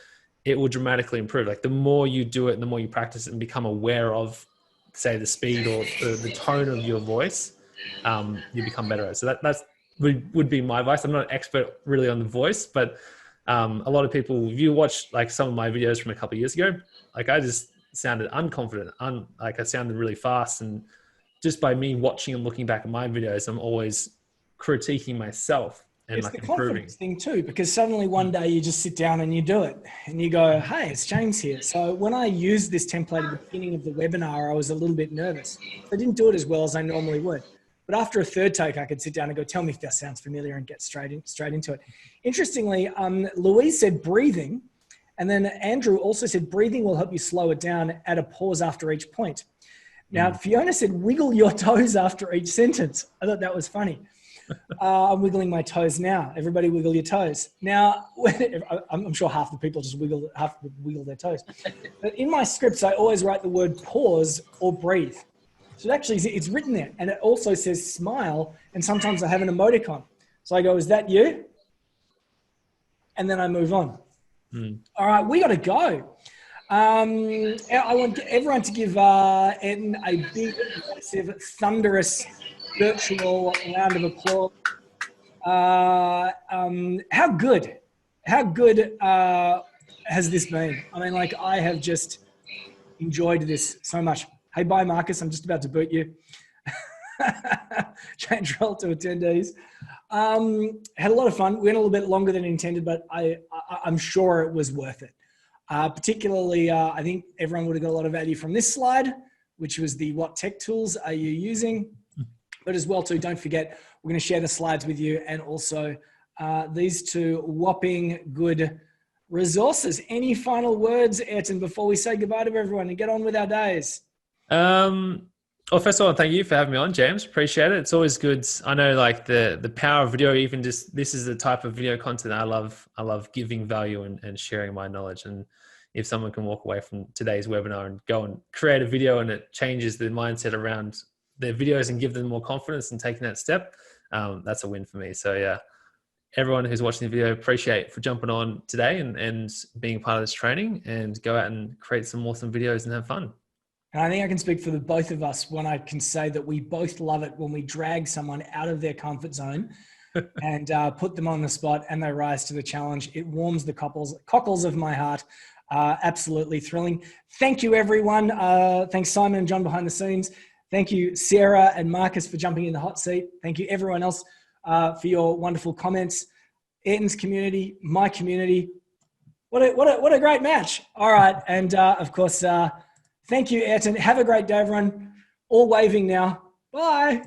B: it will dramatically improve. Like the more you do it and the more you practice it and become aware of, say, the speed or the tone of your voice, you become better at it. So that's would be my advice. I'm not an expert really on the voice, but a lot of people, if you watch like some of my videos from a couple of years ago, like I just sounded unconfident, like I sounded really fast. And just by me watching and looking back at my videos, I'm always critiquing myself. And
A: it's
B: like
A: the
B: improving.
A: confidence thing too, because suddenly one day you just sit down and you do it and you go, hey, it's James here. So when I used this template at the beginning of the webinar, I was a little bit nervous. I didn't do it as well as I normally would. But after a third take, I could sit down and go, tell me if that sounds familiar, and get straight into it. Interestingly, Louise said breathing. And then Andrew also said breathing will help you slow it down, add a pause after each point. Now, Fiona said wiggle your toes after each sentence. I thought that was funny. I'm wiggling my toes now. Everybody wiggle your toes. Now, I'm sure half the people just wiggle their toes. But in my scripts, I always write the word pause or breathe. So actually, it's written there. And it also says smile. And sometimes I have an emoticon. So I go, is that you? And then I move on. All right, we got to go. I want everyone to give Ayrton a big, massive, thunderous virtual round of applause. How good has this been? I mean, like I have just enjoyed this so much. Hey, bye, Marcus. I'm just about to boot you. Change role to attendees. Had a lot of fun. We went a little bit longer than intended, but I'm sure it was worth it. Particularly, I think everyone would have got a lot of value from this slide, which was the what tech tools are you using? But as well too, don't forget, we're going to share the slides with you, and also these two whopping good resources. Any final words, Ayrton, before we say goodbye to everyone and get on with our days?
B: Well, first of all, thank you for having me on, James. Appreciate it. It's always good. I know like the power of video, even just this is the type of video content I love. I love giving value and sharing my knowledge. And if someone can walk away from today's webinar and go and create a video and it changes the mindset around their videos and give them more confidence in taking that step, that's a win for me. So yeah, everyone who's watching the video, appreciate for jumping on today and being part of this training, and go out and create some awesome videos and have fun.
A: And I think I can speak for the both of us when I can say that we both love it when we drag someone out of their comfort zone and put them on the spot and they rise to the challenge. It warms the cockles of my heart. Absolutely thrilling. Thank you, everyone. Thanks, Simon and John behind the scenes. Thank you, Sarah and Marcus, for jumping in the hot seat. Thank you, everyone else, for your wonderful comments. Ayrton's community, my community. What a great match. All right. And of course, thank you, Ayrton. Have a great day, everyone. All waving now. Bye.